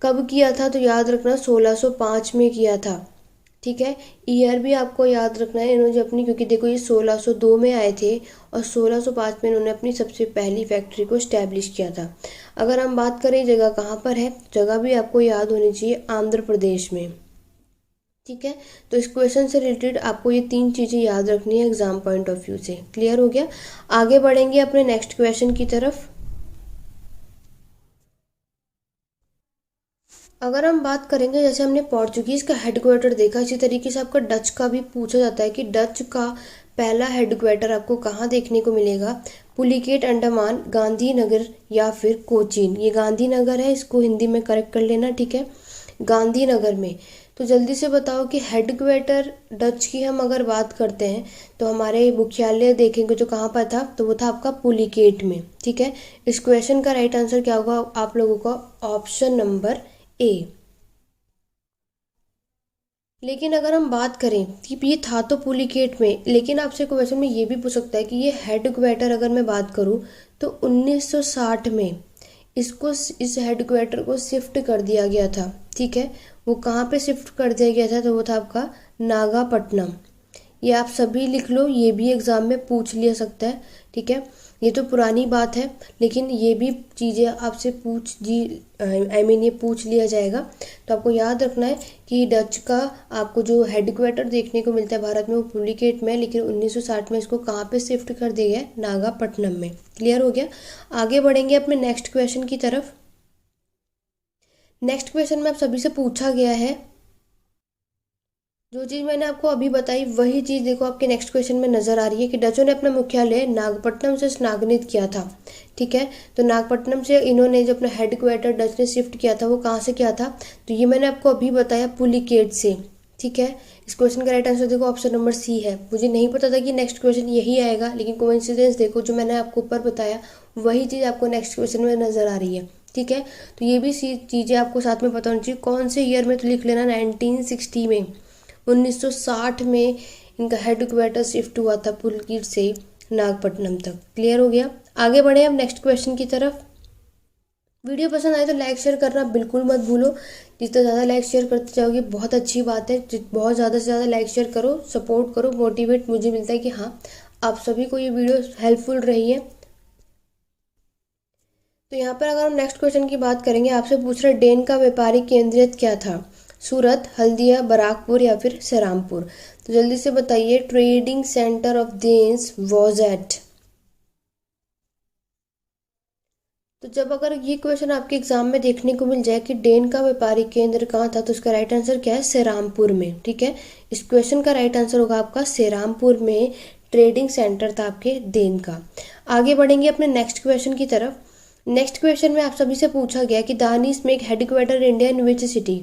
कब किया था तो याद रखना 1605 में किया था। ठीक है, ईयर भी आपको याद रखना है इन्होंने अपनी, क्योंकि देखो ये 1602 में आए थे और 1605 में इन्होंने अपनी सबसे पहली फैक्ट्री को स्टैब्लिश किया था। अगर हम बात करें जगह कहाँ पर है, जगह भी आपको याद होनी चाहिए, आंध्र प्रदेश में। ठीक है, तो इस क्वेश्चन से रिलेटेड आपको ये 3 चीज़ें याद रखनी है एग्जाम पॉइंट ऑफ व्यू से। क्लियर हो गया, आगे बढ़ेंगे अपने नेक्स्ट क्वेश्चन की तरफ। अगर हम बात करेंगे, जैसे हमने पोर्चुगीज़ का हेडक्वार्टर देखा, इसी तरीके से आपका डच का भी पूछा जाता है कि डच का पहला हेडक्वार्टर आपको कहाँ देखने को मिलेगा। पुलिकेट, अंडमान, गांधीनगर या फिर कोचीन। ये गांधीनगर है, इसको हिंदी में करेक्ट कर लेना। ठीक है, गांधीनगर में। तो जल्दी से बताओ कि हेडक्वार्टर डच की हम अगर बात करते हैं तो हमारे मुख्यालय देखेंगे जो कहाँ पर था, तो वो था आपका पुलिकेट में। ठीक है, इस क्वेश्चन का राइट आंसर क्या होगा आप लोगों का, ऑप्शन नंबर ए। लेकिन अगर हम बात करें कि ये था तो पुलिकेट में, लेकिन आपसे क्वेश्चन में ये भी पूछ सकता है कि ये हेडक्वार्टर अगर मैं बात करूं तो 1960 में इसको, इस हेडक्वार्टर को शिफ्ट कर दिया गया था। ठीक है, वो कहाँ पे शिफ्ट कर दिया गया था, तो वो था आपका नागापट्टनम। ये आप सभी लिख लो, ये भी एग्जाम में पूछ लिया सकता है। ठीक है, ये तो पुरानी बात है, लेकिन ये भी चीज़ें आपसे पूछ जी ये पूछ लिया जाएगा। तो आपको याद रखना है कि डच का आपको जो हेडक्वार्टर देखने को मिलता है भारत में, वो पुलिकेट में, लेकिन 1960 में इसको कहाँ पे शिफ्ट कर दिया गया, नागापट्टनम में। क्लियर हो गया, आगे बढ़ेंगे अपने नेक्स्ट क्वेश्चन की तरफ। नेक्स्ट क्वेश्चन में आप सभी से पूछा गया है, जो चीज़ मैंने आपको अभी बताई वही चीज़ देखो आपके नेक्स्ट क्वेश्चन में नजर आ रही है कि डचों ने अपना मुख्यालय नागपट्टनम से स्नागनित किया था। ठीक है, तो नागपट्टनम से इन्होंने जो अपना हेडक्वार्टर डच ने शिफ्ट किया था वो कहाँ से किया था, तो ये मैंने आपको अभी बताया पुलिकेट से। ठीक है, इस क्वेश्चन का राइट आंसर देखो ऑप्शन नंबर सी है। मुझे नहीं पता था कि नेक्स्ट क्वेश्चन यही आएगा, लेकिन कोइंसिडेंस देखो जो मैंने आपको ऊपर बताया वही चीज़ आपको नेक्स्ट क्वेश्चन में नजर आ रही है। ठीक है, तो ये भी चीज़ें आपको साथ में पता होनी चाहिए। कौन से ईयर में, तो लिख लेना 1960 में, 1960 में इनका हेडक्वार्टर शिफ्ट हुआ था पुलकित से नागपट्टनम तक। क्लियर हो गया, आगे बढ़े अब नेक्स्ट क्वेश्चन की तरफ। वीडियो पसंद आए तो लाइक शेयर करना बिल्कुल मत भूलो। जितना ज़्यादा लाइक शेयर करते जाओगे बहुत अच्छी बात है। बहुत ज़्यादा से ज़्यादा लाइक शेयर करो, सपोर्ट करो, मोटिवेट मुझे मिलता है कि हाँ आप सभी को ये वीडियो हेल्पफुल रही है। तो यहाँ पर अगर हम नेक्स्ट क्वेश्चन की बात करेंगे, आपसे पूछ रहे डेन का व्यापारिक केंद्र क्या था, सूरत, हल्दिया, बराकपुर या फिर सेरामपुर। तो जल्दी से बताइए, trading centre of Danes was at. तो जब अगर ये क्वेश्चन आपके एग्जाम में देखने को मिल जाए कि डेन का व्यापारिक केंद्र कहाँ था, तो इसका राइट आंसर क्या है, सेरामपुर में। ठीक है, इस क्वेश्चन का राइट आंसर होगा आपका सेरामपुर में ट्रेडिंग सेंटर था आपके डेन का। आगे बढ़ेंगे अपने नेक्स्ट क्वेश्चन की तरफ। नेक्स्ट क्वेश्चन में आप सभी से पूछा गया कि Danish make headquarter India in which city.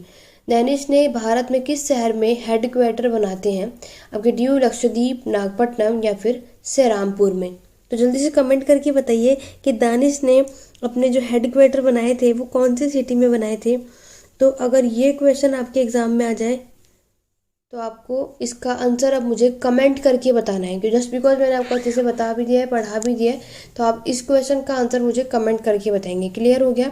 Danish ने भारत में किस शहर में हेडक्वार्टर बनाते हैं, आपके दीव, लक्षद्वीप, नागपट्टनम या फिर सेरामपुर में। तो जल्दी से कमेंट करके बताइए कि दानिश ने अपने जो हेडक्वार्टर बनाए थे वो कौन सी सिटी में बनाए थे। तो अगर ये क्वेश्चन आपके एग्जाम में आ जाए तो आपको इसका आंसर अब मुझे कमेंट करके बताना है, कि जस्ट बिकॉज मैंने आपको अच्छे से बता भी दिया है, पढ़ा भी दिया है, तो आप इस क्वेश्चन का आंसर मुझे कमेंट करके बताएंगे। क्लियर हो गया?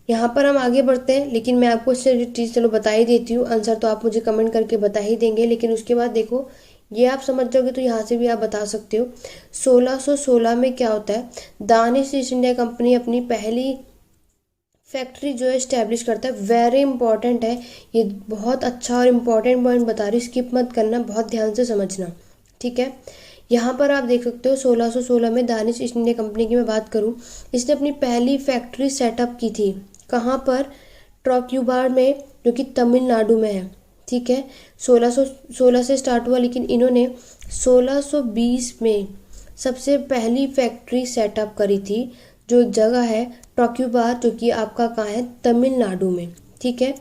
यहाँ पर हम आगे बढ़ते हैं, लेकिन मैं आपको इससे जो चीज़ चलो बता ही देती हूँ, आंसर तो आप मुझे कमेंट करके बता ही देंगे, लेकिन उसके बाद देखो ये आप समझ जाओगे तो यहाँ से भी आप बता सकते हो। 1616 में क्या होता है, दानिश ईस्ट इंडिया कंपनी अपनी पहली फैक्ट्री जो है इस्टेब्लिश करता है। वेरी इंपॉर्टेंट है ये, बहुत अच्छा और इम्पॉर्टेंट पॉइंट बता रही हूँ, स्किप मत करना, बहुत ध्यान से समझना, ठीक है। यहाँ पर आप देख सकते हो 1616 में दानिश ईस्ट इंडिया कंपनी की मैं बात करूँ, इसने अपनी पहली फैक्ट्री सेटअप की थी। कहाँ पर? ट्रॉक्यूबार में, जो कि तमिलनाडु में है, ठीक है। 1616 से स्टार्ट हुआ, लेकिन इन्होंने 1620 में सबसे पहली फैक्ट्री सेटअप करी थी, जो एक जगह है ट्रॉक्यूबार, जो कि आपका कहाँ है, तमिलनाडु में, ठीक है।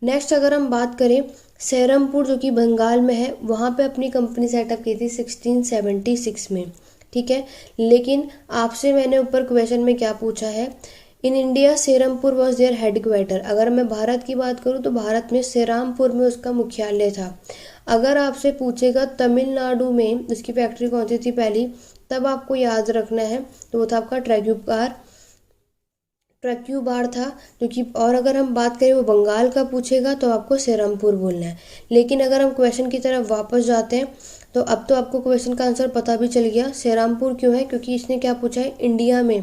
नेक्स्ट अगर हम बात करें, सेरमपुर जो कि बंगाल में है, वहाँ पे अपनी कंपनी सेटअप की थी 1676 में, ठीक है। लेकिन आपसे मैंने ऊपर क्वेश्चन में क्या पूछा है, in India Serampore was their headquarter. अगर मैं भारत की बात करूँ तो भारत में सेरामपुर में उसका मुख्यालय था। अगर आपसे पूछेगा तमिलनाडु में उसकी फैक्ट्री कौन सी थी पहली, तब आपको याद रखना है, तो वो था आपका ट्रैक्यूबार था, जो कि, और अगर हम बात करें वो बंगाल का पूछेगा तो आपको सेरमपुर बोलना है। लेकिन अगर हम क्वेश्चन की तरफ वापस जाते हैं, तो अब तो आपको क्वेश्चन का आंसर पता भी चल गया। सेरामपुर क्यों है? क्योंकि इसने क्या पूछा है, इंडिया में,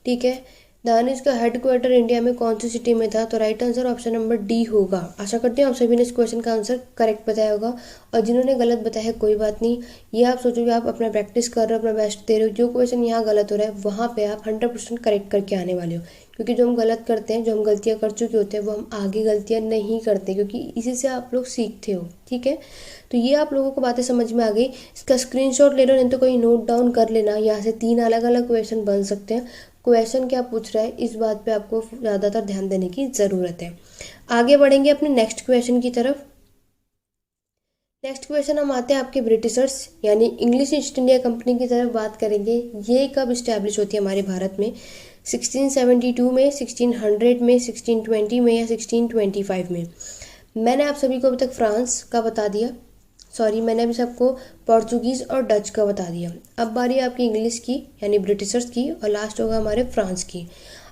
ठीक है। दानिश का हेडक्वार्टर इंडिया में कौन सी सिटी में था? तो right answer option number D होगा। आशा करती हूँ आप सभी ने इस क्वेश्चन का आंसर करेक्ट बताया होगा, और जिन्होंने गलत बताया है कोई बात नहीं, ये आप सोचोगे आप अपना प्रैक्टिस कर रहे हो, अपना बेस्ट दे रहे हो, जो क्वेश्चन यहाँ गलत हो रहा है वहाँ पे आप 100% करेक्ट करके आने वाले हो। क्योंकि जो हम गलत करते हैं, जो हम गलतियाँ कर चुके होते हैं, वो हम आगे गलतियाँ नहीं करते, क्योंकि इसी से आप लोग सीखते हो, ठीक है। तो ये आप लोगों को बातें समझ में आ गई। इसका स्क्रीनशॉट ले लो, नहीं तो कोई नोट डाउन कर लेना, यहाँ से 3 अलग अलग क्वेश्चन बन सकते हैं। क्वेश्चन क्या पूछ रहा है, इस बात पे आपको ज़्यादातर ध्यान देने की ज़रूरत है। आगे बढ़ेंगे अपने नेक्स्ट क्वेश्चन की तरफ। नेक्स्ट क्वेश्चन हम आते हैं आपके ब्रिटिशर्स यानी इंग्लिश ईस्ट इंडिया कंपनी की तरफ बात करेंगे। ये कब इस्टेब्लिश होती है हमारे भारत में? 1672 में, 1600 में, 1620 में, या 1625 में? मैंने आप सभी को अभी तक फ्रांस का बता दिया, सॉरी मैंने अभी सबको पोर्चुगीज़ और डच का बता दिया। अब बारी आपकी इंग्लिश की यानी ब्रिटिशर्स की, और लास्ट होगा हमारे फ्रांस की।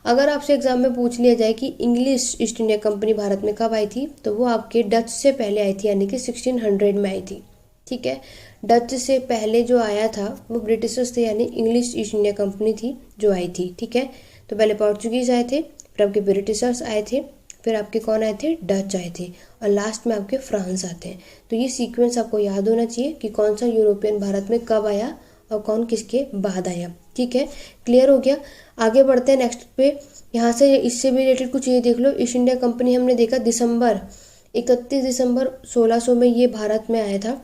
अगर आपसे एग्जाम में पूछ लिया जाए कि English east India company Bharat में कब आई थी, तो वो आपके डच से पहले आई थी, यानी कि 1600 में आई थी, ठीक है। डच से पहले जो आया था वो ब्रिटिशर्स थे, यानी इंग्लिश ईस्ट इंडिया कंपनी थी जो आई थी, ठीक है। तो पहले पोर्चुगीज़ आए थे, फिर आपके ब्रिटिशर्स आए थे, फिर आपके कौन आए थे? डच आए थे, और लास्ट में आपके फ्रांस आते हैं। तो ये सीक्वेंस आपको याद होना चाहिए कि कौन सा यूरोपियन भारत में कब आया और कौन किसके बाद आया, ठीक है। क्लियर हो गया? आगे बढ़ते हैं नेक्स्ट पे। यहाँ से इससे भी रिलेटेड कुछ ये देख लो। ईस्ट इंडिया कंपनी हमने देखा 31 दिसंबर 1600 में ये भारत में आया था,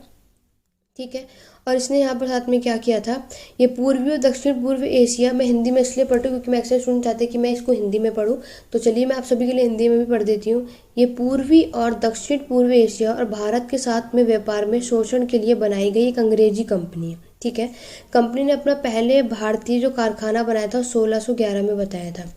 ठीक है। और इसने यहाँ पर साथ में क्या किया था, ये पूर्वी और दक्षिण पूर्व एशिया में, हिंदी में इसलिए पढ़ती हूँ क्योंकि मैक्सिमम स्टूडेंट चाहते हैं कि मैं इसको हिंदी में पढूं, तो चलिए मैं आप सभी के लिए हिंदी में भी पढ़ देती हूँ। ये पूर्वी और दक्षिण पूर्व एशिया और भारत के साथ में व्यापार में शोषण के लिए बनाई गई एक अंग्रेजी कंपनी है, ठीक है। कंपनी ने अपना पहले भारतीय जो कारखाना बनाया था 1611 में बताया था।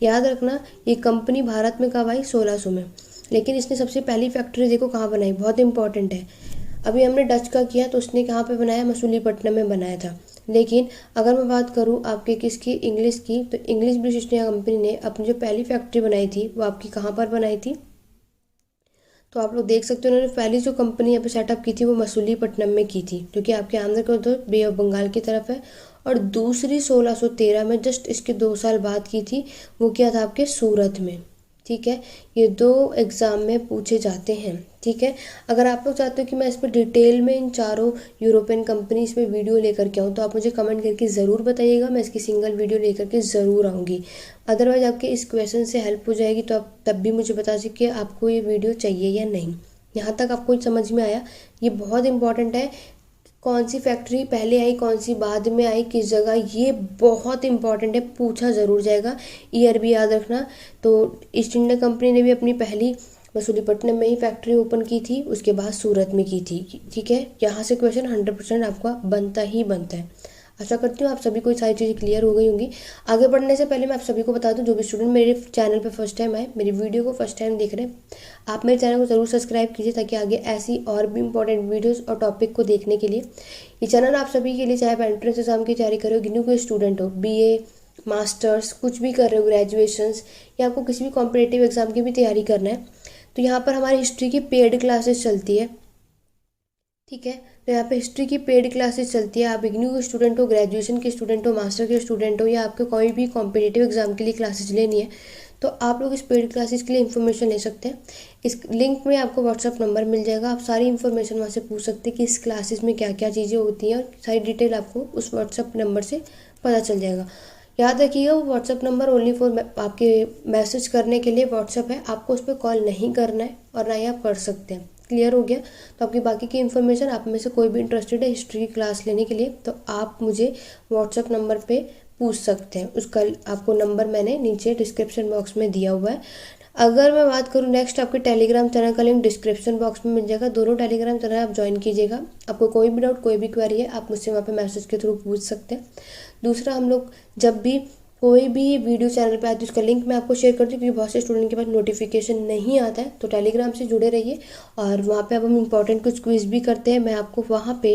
याद रखना ये कंपनी भारत में कब आई? 1600 में। लेकिन इसने सबसे पहली फैक्ट्री देखो कहाँ बनाई, बहुत इंपॉर्टेंट है। अभी हमने डच का किया तो उसने कहाँ पे बनाया? मसूलीपट्टनम में बनाया था। लेकिन अगर मैं बात करूँ आपके किसकी, इंग्लिश की, तो इंग्लिश ब्रिटिश इंडिया कंपनी ने अपनी जो पहली फैक्ट्री बनाई थी वो आपकी कहाँ पर बनाई थी? तो आप लोग देख सकते हो उन्होंने पहली जो कंपनी यहाँ पे सेटअप की थी वो मसूलीपट्टनम में की थी, जो कि आपके आंध्र को तो बे ऑफ बंगाल की तरफ है। और दूसरी 1613 में, जस्ट इसके 2 साल बाद की थी, वो क्या था आपके सूरत में, ठीक है। ये 2 एग्ज़ाम में पूछे जाते हैं, ठीक है। अगर आप लोग चाहते हो कि मैं इस पर डिटेल में इन चारों यूरोपियन कंपनीज पे वीडियो लेकर के आऊँ, तो आप मुझे कमेंट करके ज़रूर बताइएगा, मैं इसकी सिंगल वीडियो लेकर के ज़रूर आऊँगी। अदरवाइज आपके इस क्वेश्चन से हेल्प हो जाएगी, तो आप तब भी मुझे बता सकते आपको ये वीडियो चाहिए या नहीं। यहाँ तक आपको समझ में आया? ये बहुत इंपॉर्टेंट है, कौन सी फैक्ट्री पहले आई, कौन सी बाद में आई, किस जगह, ये बहुत इंपॉर्टेंट है, पूछा ज़रूर जाएगा, ईयर भी याद रखना। तो ईस्ट इंडिया कंपनी ने भी अपनी पहली मसूलीपट्टनम में ही फैक्ट्री ओपन की थी, उसके बाद सूरत में की थी, ठीक है। यहाँ से क्वेश्चन 100% आपका बनता ही बनता है। आशा करती हूँ आप सभी को सारी चीज़ें क्लियर हो गई होंगी। आगे बढ़ने से पहले मैं आप सभी को बता दूँ, जो भी स्टूडेंट मेरे चैनल पे फर्स्ट टाइम आए, मेरी वीडियो को फर्स्ट टाइम देख रहे हैं, आप मेरे चैनल को ज़रूर सब्सक्राइब कीजिए ताकि आगे ऐसी और भी इंपॉर्टेंट वीडियोज़ और टॉपिक को देखने के लिए ये चैनल आप सभी के लिए, चाहे आप एंट्रेंस एग्जाम की तैयारी करो, न्यू कोई स्टूडेंट हो, BA मास्टर्स कुछ भी कर रहे हो, ग्रेजुएशंस, या आपको किसी भी कॉम्पिटिटिव एग्जाम की भी तैयारी करना है, तो यहाँ पर हमारी हिस्ट्री की पेड क्लासेस चलती है। ठीक है, तो यहाँ पे हिस्ट्री की पेड क्लासेस चलती है। आप इग्नू के स्टूडेंट हो, ग्रेजुएशन के स्टूडेंट हो, मास्टर के स्टूडेंट हो, या आपको कोई भी कॉम्पिटिटिव एग्जाम के लिए क्लासेस लेनी है, तो आप लोग इस पेड क्लासेस के लिए इन्फॉर्मेशन ले सकते हैं। इस लिंक में आपको व्हाट्सअप नंबर मिल जाएगा, आप सारी इन्फॉर्मेशन वहाँ से पूछ सकते हैं कि इस क्लासेस में क्या क्या चीज़ें होती हैं, और सारी डिटेल आपको उस व्हाट्सअप नंबर से पता चल जाएगा। याद रखिएगा, वो व्हाट्सअप नंबर ओनली फॉर आपके मैसेज करने के लिए व्हाट्सअप है, आपको उस पर कॉल नहीं करना है और ना ही आप कर सकते हैं। क्लियर हो गया? तो आपकी बाकी की इन्फॉर्मेशन, आप में से कोई भी इंटरेस्टेड है हिस्ट्री की क्लास लेने के लिए, तो आप मुझे व्हाट्सअप नंबर पे पूछ सकते हैं। उसका आपको नंबर मैंने नीचे डिस्क्रिप्शन बॉक्स में दिया हुआ है। अगर मैं बात करूँ नेक्स्ट, आपके टेलीग्राम चैनल का लिंक डिस्क्रिप्शन बॉक्स में मिल जाएगा। दोनों टेलीग्राम चैनल आप ज्वाइन कीजिएगा। आपको कोई भी डाउट, कोई भी क्वेरी है, आप मुझसे वहाँ पे मैसेज के थ्रू पूछ सकते हैं। दूसरा, हम लोग जब भी कोई भी वीडियो चैनल पे आती है, उसका लिंक मैं आपको शेयर करती हूँ, क्योंकि बहुत से स्टूडेंट के पास नोटिफिकेशन नहीं आता है। तो टेलीग्राम से जुड़े रहिए, और वहाँ पे अब हम इंपॉर्टेंट कुछ क्विज भी करते हैं। मैं आपको वहाँ पे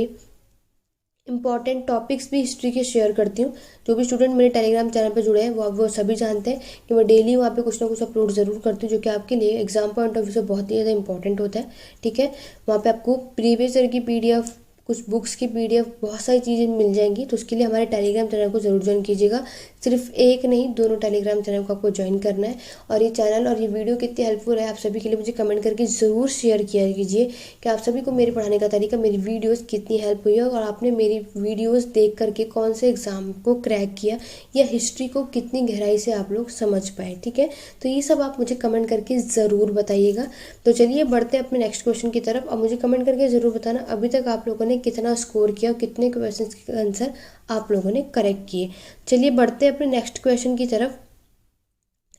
इंपॉर्टेंट टॉपिक्स भी हिस्ट्री के शेयर करती हूँ। जो भी स्टूडेंट मेरे टेलीग्राम चैनल पे जुड़े हैं वो सभी जानते हैं कि मैं डेली वहाँ पे कुछ ना कुछ अपलोड ज़रूर करती हूँ, जो कि आपके लिए एग्जाम पॉइंट ऑफ व्यू से बहुत ही ज़्यादा इंपॉर्टेंट होता है। ठीक है, वहाँ पे आपको प्रीवियस ईयर की PDF, कुछ बुक्स की PDF, बहुत सारी चीज़ें मिल जाएंगी। तो उसके लिए हमारे टेलीग्राम चैनल को ज़रूर ज्वाइन कीजिएगा। सिर्फ एक नहीं, दोनों टेलीग्राम चैनल को आपको ज्वाइन करना है। और ये चैनल और ये वीडियो कितनी हेल्पफुल है आप सभी के लिए, मुझे कमेंट करके ज़रूर शेयर किया कीजिए कि आप सभी को मेरे पढ़ाने का तरीका, मेरी वीडियोज़ कितनी हेल्प हुई है, और आपने मेरी वीडियोज़ देख करके कौन से एग्ज़ाम को क्रैक किया, या हिस्ट्री को कितनी गहराई से आप लोग समझ पाए। ठीक है, तो ये सब आप मुझे कमेंट करके ज़रूर बताइएगा। तो चलिए बढ़ते हैं अपने नेक्स्ट क्वेश्चन की तरफ। और मुझे कमेंट करके ज़रूर बताना अभी तक आप लोगों ने कितना स्कोर किया और कितने क्वेश्चन के आंसर आप लोगों ने करेक्ट किए। चलिए बढ़ते हैं अपने नेक्स्ट क्वेश्चन की तरफ।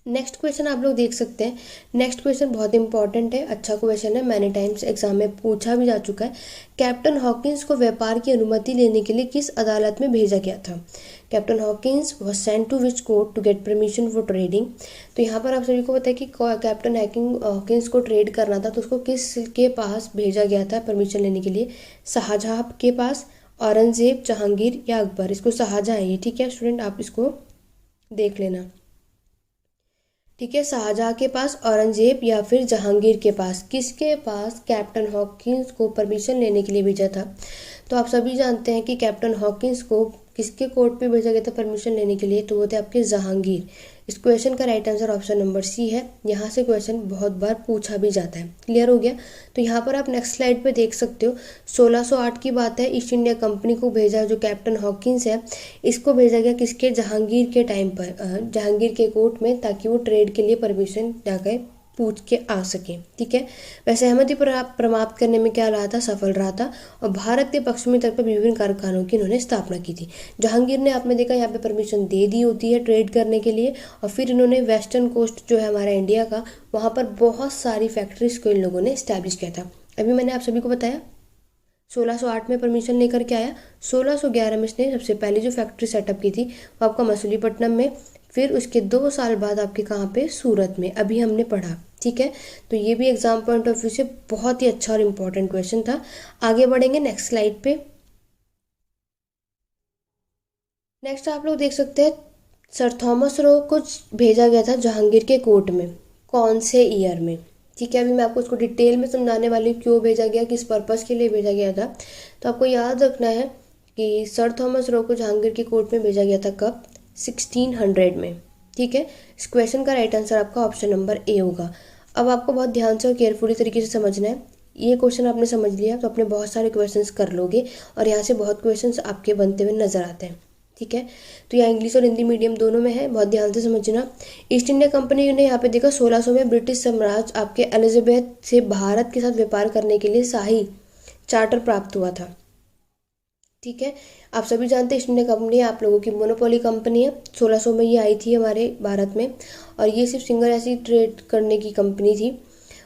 नेक्स्ट क्वेश्चन आप लोग देख सकते हैं। नेक्स्ट क्वेश्चन बहुत इंपॉर्टेंट है, अच्छा क्वेश्चन है, मैनी टाइम्स एग्जाम में पूछा भी जा चुका है। कैप्टन हॉकिंस को व्यापार की अनुमति लेने के लिए किस अदालत में भेजा गया था? Captain Hawkins was sent to which court to get permission for trading? तो यहाँ पर आप सभी को पता है कि कैप्टन हॉकिंस को ट्रेड करना था, तो उसको किस के पास भेजा गया था परमिशन लेने के लिए? शाहजहां के पास, औरंगजेब, जहांगीर या अकबर? इसको शाहजहां है ये। ठीक है स्टूडेंट, आप इसको देख लेना। ठीक है, शाहजहां के पास, औरंगजेब या फिर जहांगीर के पास, किसके पास कैप्टन हॉकिंस को परमिशन लेने के लिए भेजा था? तो आप सभी जानते हैं कि कैप्टन हॉकिंस को किसके कोर्ट पे भेजा गया था परमिशन लेने के लिए? तो वो थे आपके जहांगीर। इस क्वेश्चन का right answer option number C है। यहाँ से क्वेश्चन बहुत बार पूछा भी जाता है। क्लियर हो गया? तो यहाँ पर आप नेक्स्ट स्लाइड पे देख सकते हो, 1608 की बात है। ईस्ट इंडिया कंपनी को भेजा, जो कैप्टन हॉकिंस है, इसको भेजा गया किसके? जहांगीर के टाइम पर, जहांगीर के कोर्ट में, ताकि वो ट्रेड के लिए परमिशन जाकर पूछ के आ सके। ठीक है, वैसे सहमति प्राप्त करने में क्या रहा था? सफल रहा था, और भारत के पश्चिमी तट पर विभिन्न कारखानों की इन्होंने स्थापना की थी। जहांगीर ने, आपने देखा यहाँ पे परमिशन दे दी होती है ट्रेड करने के लिए, और फिर इन्होंने वेस्टर्न कोस्ट जो है हमारा इंडिया का, वहाँ पर बहुत सारी फैक्ट्रीज को इन लोगों ने इस्टेब्लिश किया था। अभी मैंने आप सभी को बताया 1608 में परमिशन लेकर के आया। 1611 में इसने सबसे पहली जो फैक्ट्री सेटअप की थी वो आपका मसूलीपट्टनम में, फिर उसके 2 साल बाद आपके कहाँ पे? सूरत में। अभी हमने पढ़ा। ठीक है, तो ये भी एग्जाम पॉइंट ऑफ व्यू से बहुत ही अच्छा और इम्पोर्टेंट क्वेश्चन था। आगे बढ़ेंगे नेक्स्ट स्लाइड पे। नेक्स्ट आप लोग देख सकते हैं, सर थॉमस रो को भेजा गया था जहांगीर के कोर्ट में, कौन से ईयर में? ठीक है, अभी मैं आपको उसको डिटेल में समझाने वाली हूँ, क्यों भेजा गया, किस पर्पज़ के लिए भेजा गया था। तो आपको याद रखना है कि सर थॉमस रो को जहांगीर के कोर्ट में भेजा गया था कब? 1600 में। ठीक है, इस क्वेश्चन का राइट आंसर आपका ऑप्शन नंबर A होगा। अब आपको बहुत ध्यान से और केयरफुली तरीके से समझना है। ये क्वेश्चन आपने समझ लिया तो अपने बहुत सारे क्वेश्चंस कर लोगे, और यहाँ से बहुत क्वेश्चंस आपके बनते हुए नजर आते हैं। ठीक है, तो यहाँ इंग्लिश और हिंदी मीडियम दोनों में है, बहुत ध्यान से समझना। ईस्ट इंडिया कंपनी ने यहाँ पे देखा 1600 में ब्रिटिश साम्राज्य आपके एलिजाबेथ से भारत के साथ व्यापार करने के लिए शाही चार्टर प्राप्त हुआ था। ठीक है, आप सभी जानते हैं ईस्ट इंडिया कंपनी आप लोगों की मोनोपोली कंपनी है। 1600 में ये आई थी हमारे भारत में, और ये सिर्फ सिंगल ऐसी ट्रेड करने की कंपनी थी।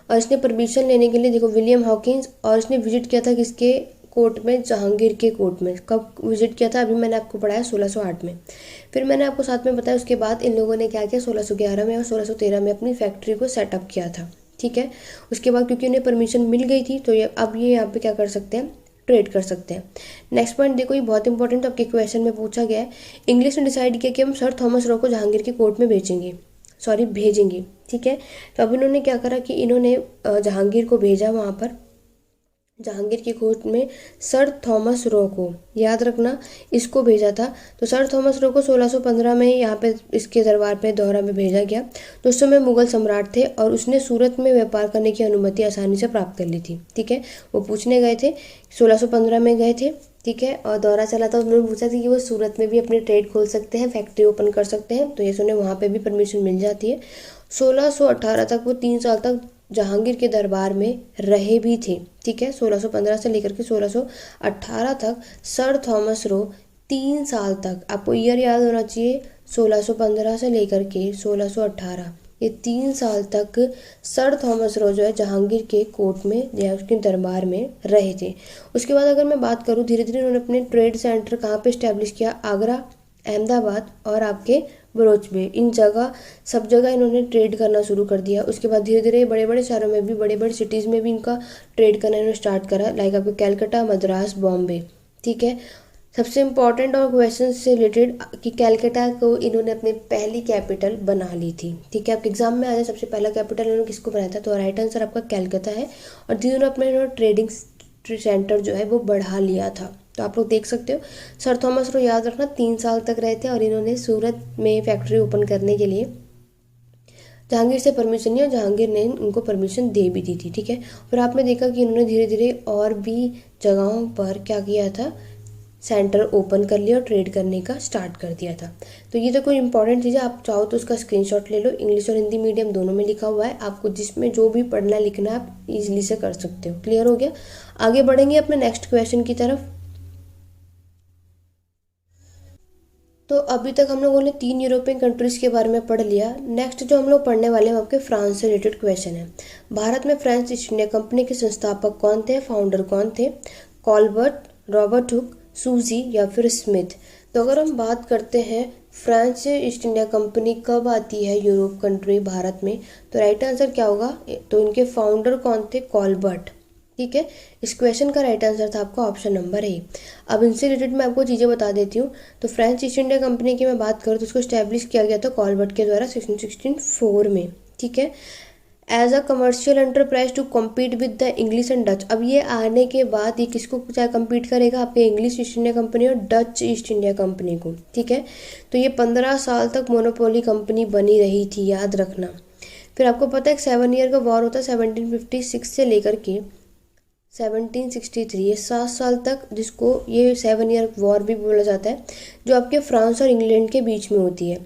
और इसने परमिशन लेने के लिए, देखो, विलियम हॉकिंस, और इसने विजिट किया था किसके? कोर्ट में, जहांगीर के कोर्ट में। कब विजिट किया था? अभी मैंने आपको पढ़ाया 1608 में। फिर मैंने आपको साथ में बताया उसके बाद इन लोगों ने क्या किया, 1611 में और 1613 में अपनी फैक्ट्री को सेटअप किया था। ठीक है, उसके बाद क्योंकि उन्हें परमिशन मिल गई थी तो ये अब ये यहाँ पे क्या कर सकते हैं, ट्रेड कर सकते हैं। नेक्स्ट पॉइंट देखो, ये बहुत इंपॉर्टेंट आपके क्वेश्चन में पूछा गया है। इंग्लिश ने डिसाइड किया कि हम सर थॉमस रो को जहांगीर की कोर्ट में भेजेंगे। ठीक है, तो अब इन्होंने क्या करा कि इन्होंने जहांगीर को भेजा वहाँ पर, जहांगीर की कोर्ट में सर थॉमस रो को, याद रखना इसको भेजा था। तो सर थॉमस रो को 1615 में यहाँ पे इसके दरबार पे दौरा में भेजा गया। तो उस समय मुगल सम्राट थे और उसने सूरत में व्यापार करने की अनुमति आसानी से प्राप्त कर ली थी। ठीक है, वो पूछने गए थे, 1615 में गए थे। ठीक है, और दौरा चला था, उन्होंने पूछा था कि वो सूरत में भी अपने ट्रेड खोल सकते हैं, फैक्ट्री ओपन कर सकते हैं। तो ये सुने वहाँ पे भी परमिशन मिल जाती है। 1618 तक वो 3 साल तक जहांगीर के दरबार में रहे भी थे। ठीक है, 1615 से लेकर के 1618 तक सर थॉमस रो 3 साल तक, आपको ईयर याद होना चाहिए, 1615 से लेकर के 1618, ये 3 साल तक सर थॉमस रो जो है जहांगीर के कोर्ट में या उसके दरबार में रहे थे। उसके बाद अगर मैं बात करूँ, धीरे धीरे उन्होंने अपने ट्रेड सेंटर कहाँ पे इस्टेब्लिश किया, आगरा, अहमदाबाद और आपके बरोच में, इन जगह सब जगह इन्होंने ट्रेड करना शुरू कर दिया। उसके बाद धीरे धीरे बड़े बड़े शहरों में भी, बड़े बड़े सिटीज़ में भी इनका ट्रेड करना इन्होंने स्टार्ट करा, लाइक आपको कैलकाटा, मद्रास, बॉम्बे। ठीक है, सबसे इम्पॉर्टेंट और क्वेश्चन से रिलेटेड कि कैलकाटा को इन्होंने अपनी पहली कैपिटल बना ली थी। ठीक है, आपके एग्जाम में आ जाए सबसे पहला कैपिटल इन्होंने किसको बनाया था, तो राइट आंसर आपका कैलकाता है। और धीरे अपना इन्होंने ट्रेडिंग सेंटर जो है वो बढ़ा लिया था। तो आप लोग देख सकते हो, सर थॉमस रो याद रखना 3 साल तक रहे थे और इन्होंने सूरत में फैक्ट्री ओपन करने के लिए जहांगीर से परमिशन लिया, जहांगीर ने उनको परमिशन दे भी दी थी। ठीक है, फिर आपने देखा कि इन्होंने धीरे धीरे और भी जगहों पर क्या किया था, सेंटर ओपन कर लिया और ट्रेड करने का स्टार्ट कर दिया था। तो ये तो कोई इंपॉर्टेंट चीज़ है, आप चाहो तो उसका स्क्रीनशॉट ले लो, इंग्लिश और हिंदी मीडियम दोनों में लिखा हुआ है, आपको जिसमें जो भी पढ़ना लिखना आप इजीली से कर सकते हो। क्लियर हो गया? आगे बढ़ेंगे अपने नेक्स्ट क्वेश्चन की तरफ। तो अभी तक हम लोगों ने 3 यूरोपियन कंट्रीज के बारे में पढ़ लिया। नेक्स्ट जो हम लोग पढ़ने वाले हैं आपके फ्रांस से रिलेटेड क्वेश्चन है। भारत में फ्रेंच ईस्ट इंडिया कंपनी के संस्थापक कौन थे, फाउंडर कौन थे? कॉलबर्ट, रॉबर्ट हुक, सूजी या फिर स्मिथ? तो अगर हम बात करते हैं फ्रांस ईस्ट इंडिया कंपनी कब आती है यूरोप कंट्री भारत में, तो राइट आंसर क्या होगा, तो इनके फाउंडर कौन थे? कॉलबर्ट। ठीक है, इस क्वेश्चन का राइट आंसर था आपका ऑप्शन नंबर ए। अब इनसे रिलेटेड मैं आपको चीज़ें बता देती हूँ। तो फ्रेंच ईस्ट इंडिया कंपनी की मैं बात करूँ तो उसको स्टैब्लिश किया गया था कॉलबर्ट के द्वारा 1664 में। ठीक है, as a commercial enterprise to compete with the English and Dutch. अब ये आने के बाद ये किसको चाहे कम्पीट करेगा, आपके इंग्लिश ईस्ट इंडिया कंपनी और डच ईस्ट इंडिया कंपनी को। ठीक है, तो ये 15 साल तक मोनोपोली कंपनी बनी रही थी, याद रखना। फिर आपको पता है 7 ईयर का वॉर होता है 1756 से लेकर के 1763, ये 7 साल तक, जिसको ये 7 ईयर वॉर भी बोला जाता है, जो आपके फ्रांस और इंग्लैंड के बीच में होती है,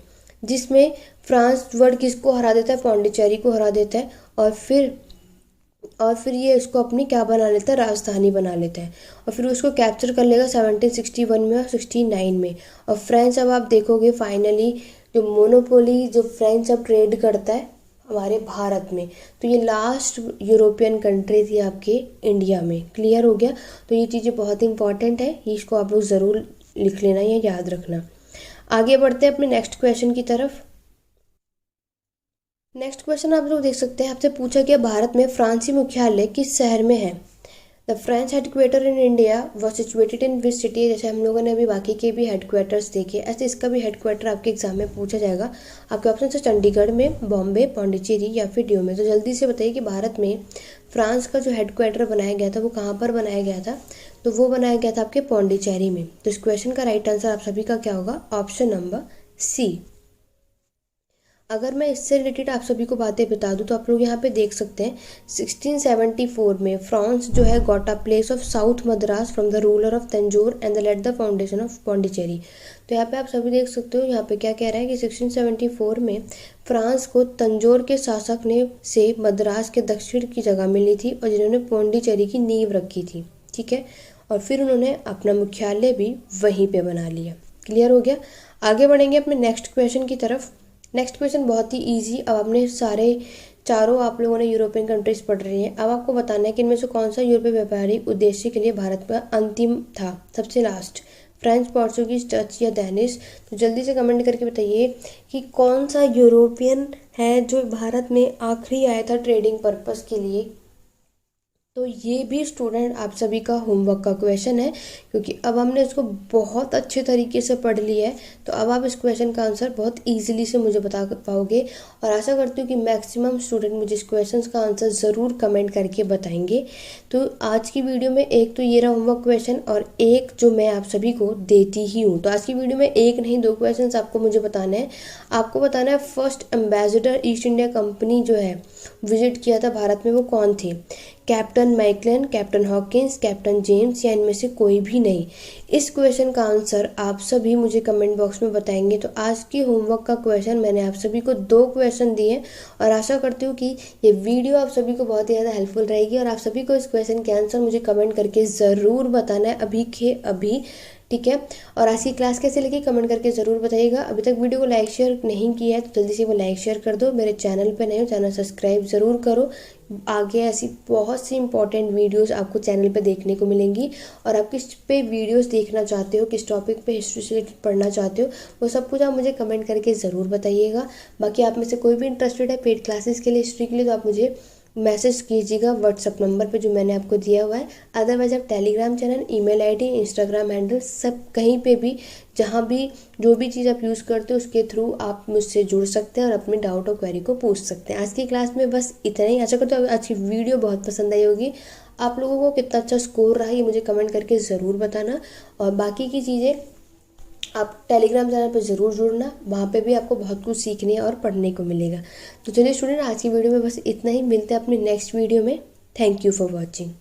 जिसमें फ्रांस वर्ड किसको हरा देता है, पौंडीचेरी को हरा देता है, और फिर ये इसको अपनी क्या बना लेता है, राजधानी बना लेता है, और फिर उसको कैप्चर कर लेगा 1761 में और 69 में। और फ्रेंच, अब आप देखोगे फाइनली जो मोनोपोली जो फ्रेंच अब ट्रेड करता है हमारे भारत में, तो ये लास्ट यूरोपियन कंट्री थी आपके इंडिया में। क्लियर हो गया? तो ये चीज़ें बहुत इंपॉर्टेंट है, इसको आप लोग ज़रूर लिख लेना या याद रखना। आगे बढ़ते हैं अपने नेक्स्ट क्वेश्चन की तरफ। नेक्स्ट क्वेश्चन आप लोग देख सकते हैं, आपसे पूछा गया भारत में फ्रांसी मुख्यालय किस शहर में है? The French headquarter in India was situated in which city? जैसे हम लोगों ने अभी बाकी के भी हेडक्वार्टर्स देखे, ऐसे इसका भी हेडक्वार्टर आपके एग्जाम में पूछा जाएगा। आपके ऑप्शन है चंडीगढ़ में, बॉम्बे, पौंडीचेरी या फिर ड्यू में। तो जल्दी से बताइए कि भारत में फ्रांस का जो हेडक्वार्टर बनाया गया था वो कहाँ पर बनाया गया था? तो वो बनाया गया था आपके पौंडीचेरी में। तो इस क्वेश्चन का राइट आंसर आप सभी का क्या होगा? Option number C. अगर मैं इससे रिलेटेड आप सभी को बातें बता दूं तो आप लोग यहाँ पे देख सकते हैं 1674 में फ्रांस जो है got a place of south Madras from the ruler of Tanjore and the let the foundation of Pondicherry. तो यहाँ पे आप सभी देख सकते हो, यहाँ पे क्या कह रहा है कि 1674 में फ्रांस को तंजौर के शासक ने से मद्रास के दक्षिण की जगह मिली थी और जिन्होंने पौंडीचेरी की नींव रखी थी। ठीक है, और फिर उन्होंने अपना मुख्यालय भी वहीं पे बना लिया। क्लियर हो गया? आगे बढ़ेंगे अपने नेक्स्ट क्वेश्चन की तरफ। नेक्स्ट क्वेश्चन बहुत ही इजी। अब आपने सारे चारों आप लोगों ने यूरोपियन कंट्रीज पढ़ रही हैं। अब आपको बताना है कि इनमें से कौन सा यूरोपीय व्यापारिक उद्देश्य के लिए भारत में अंतिम था, सबसे लास्ट, फ्रेंच, पोर्चुगीज, डच या डेनिश। तो जल्दी से कमेंट करके बताइए कि कौन सा यूरोपियन है जो भारत में आखिरी आया था ट्रेडिंग पर्पस के लिए। तो ये भी स्टूडेंट आप सभी का होमवर्क का क्वेश्चन है, क्योंकि अब हमने इसको बहुत अच्छे तरीके से पढ़ लिया है। तो अब आप इस क्वेश्चन का आंसर बहुत इजीली से मुझे बता पाओगे, और आशा करती हूँ कि मैक्सिमम स्टूडेंट मुझे इस क्वेश्चन का आंसर ज़रूर कमेंट करके बताएंगे। तो आज की वीडियो में एक तो ये रहा होमवर्क क्वेश्चन, और एक जो मैं आप सभी को देती ही हूँ। तो आज की वीडियो में एक नहीं 2 क्वेश्चन आपको मुझे बताना है। आपको बताना है first ambassador east India company जो है विजिट किया था भारत में, वो कौन थे? Captain McLean, captain Hawkins, captain James, या इनमें से कोई भी नहीं। इस क्वेश्चन का आंसर आप सभी मुझे कमेंट बॉक्स में बताएंगे। तो आज की होमवर्क का क्वेश्चन मैंने आप सभी को 2 क्वेश्चन दिए, और आशा करती हूँ कि ये वीडियो आप सभी को बहुत ही ज़्यादा हेल्पफुल रहेगी, और आप सभी को इस क्वेश्चन के आंसर मुझे कमेंट करके ज़रूर बताना है अभी के अभी, ठीक है। और आज की क्लास कैसे लगी कमेंट करके ज़रूर बताइएगा। अभी तक वीडियो को लाइक शेयर नहीं किया है तो जल्दी से वो लाइक शेयर कर दो। मेरे चैनल पे नए हो, चैनल सब्सक्राइब ज़रूर करो। आगे ऐसी बहुत सी इंपॉर्टेंट वीडियोस आपको चैनल पे देखने को मिलेंगी, और आप किस पे वीडियोस देखना चाहते हो, किस टॉपिक पे हिस्ट्री से रिलेटेड पढ़ना चाहते हो, वो सब कुछ आप मुझे कमेंट करके ज़रूर बताइएगा। बाकी आप में से कोई भी इंटरेस्टेड है पेड क्लासेस के लिए, हिस्ट्री के लिए, तो आप मुझे मैसेज कीजिएगा व्हाट्सअप नंबर पे जो मैंने आपको दिया हुआ है। अदरवाइज आप Telegram channel, email ID, Instagram handle, सब कहीं पे भी जहाँ भी जो भी चीज़ आप यूज़ करते हो उसके थ्रू आप मुझसे जुड़ सकते हैं और अपने डाउट और क्वेरी को पूछ सकते हैं। आज की क्लास में बस इतना ही। आशा करते हो आज की वीडियो बहुत पसंद आई होगी। आप लोगों को कितना अच्छा स्कोर रहा ये मुझे कमेंट करके ज़रूर बताना, और बाकी की चीज़ें आप टेलीग्राम चैनल पर ज़रूर जुड़ना, वहाँ पे भी आपको बहुत कुछ सीखने और पढ़ने को मिलेगा। तो चलिए स्टूडेंट, आज की वीडियो में बस इतना ही। मिलते हैं अपनी नेक्स्ट वीडियो में। Thank you for watching.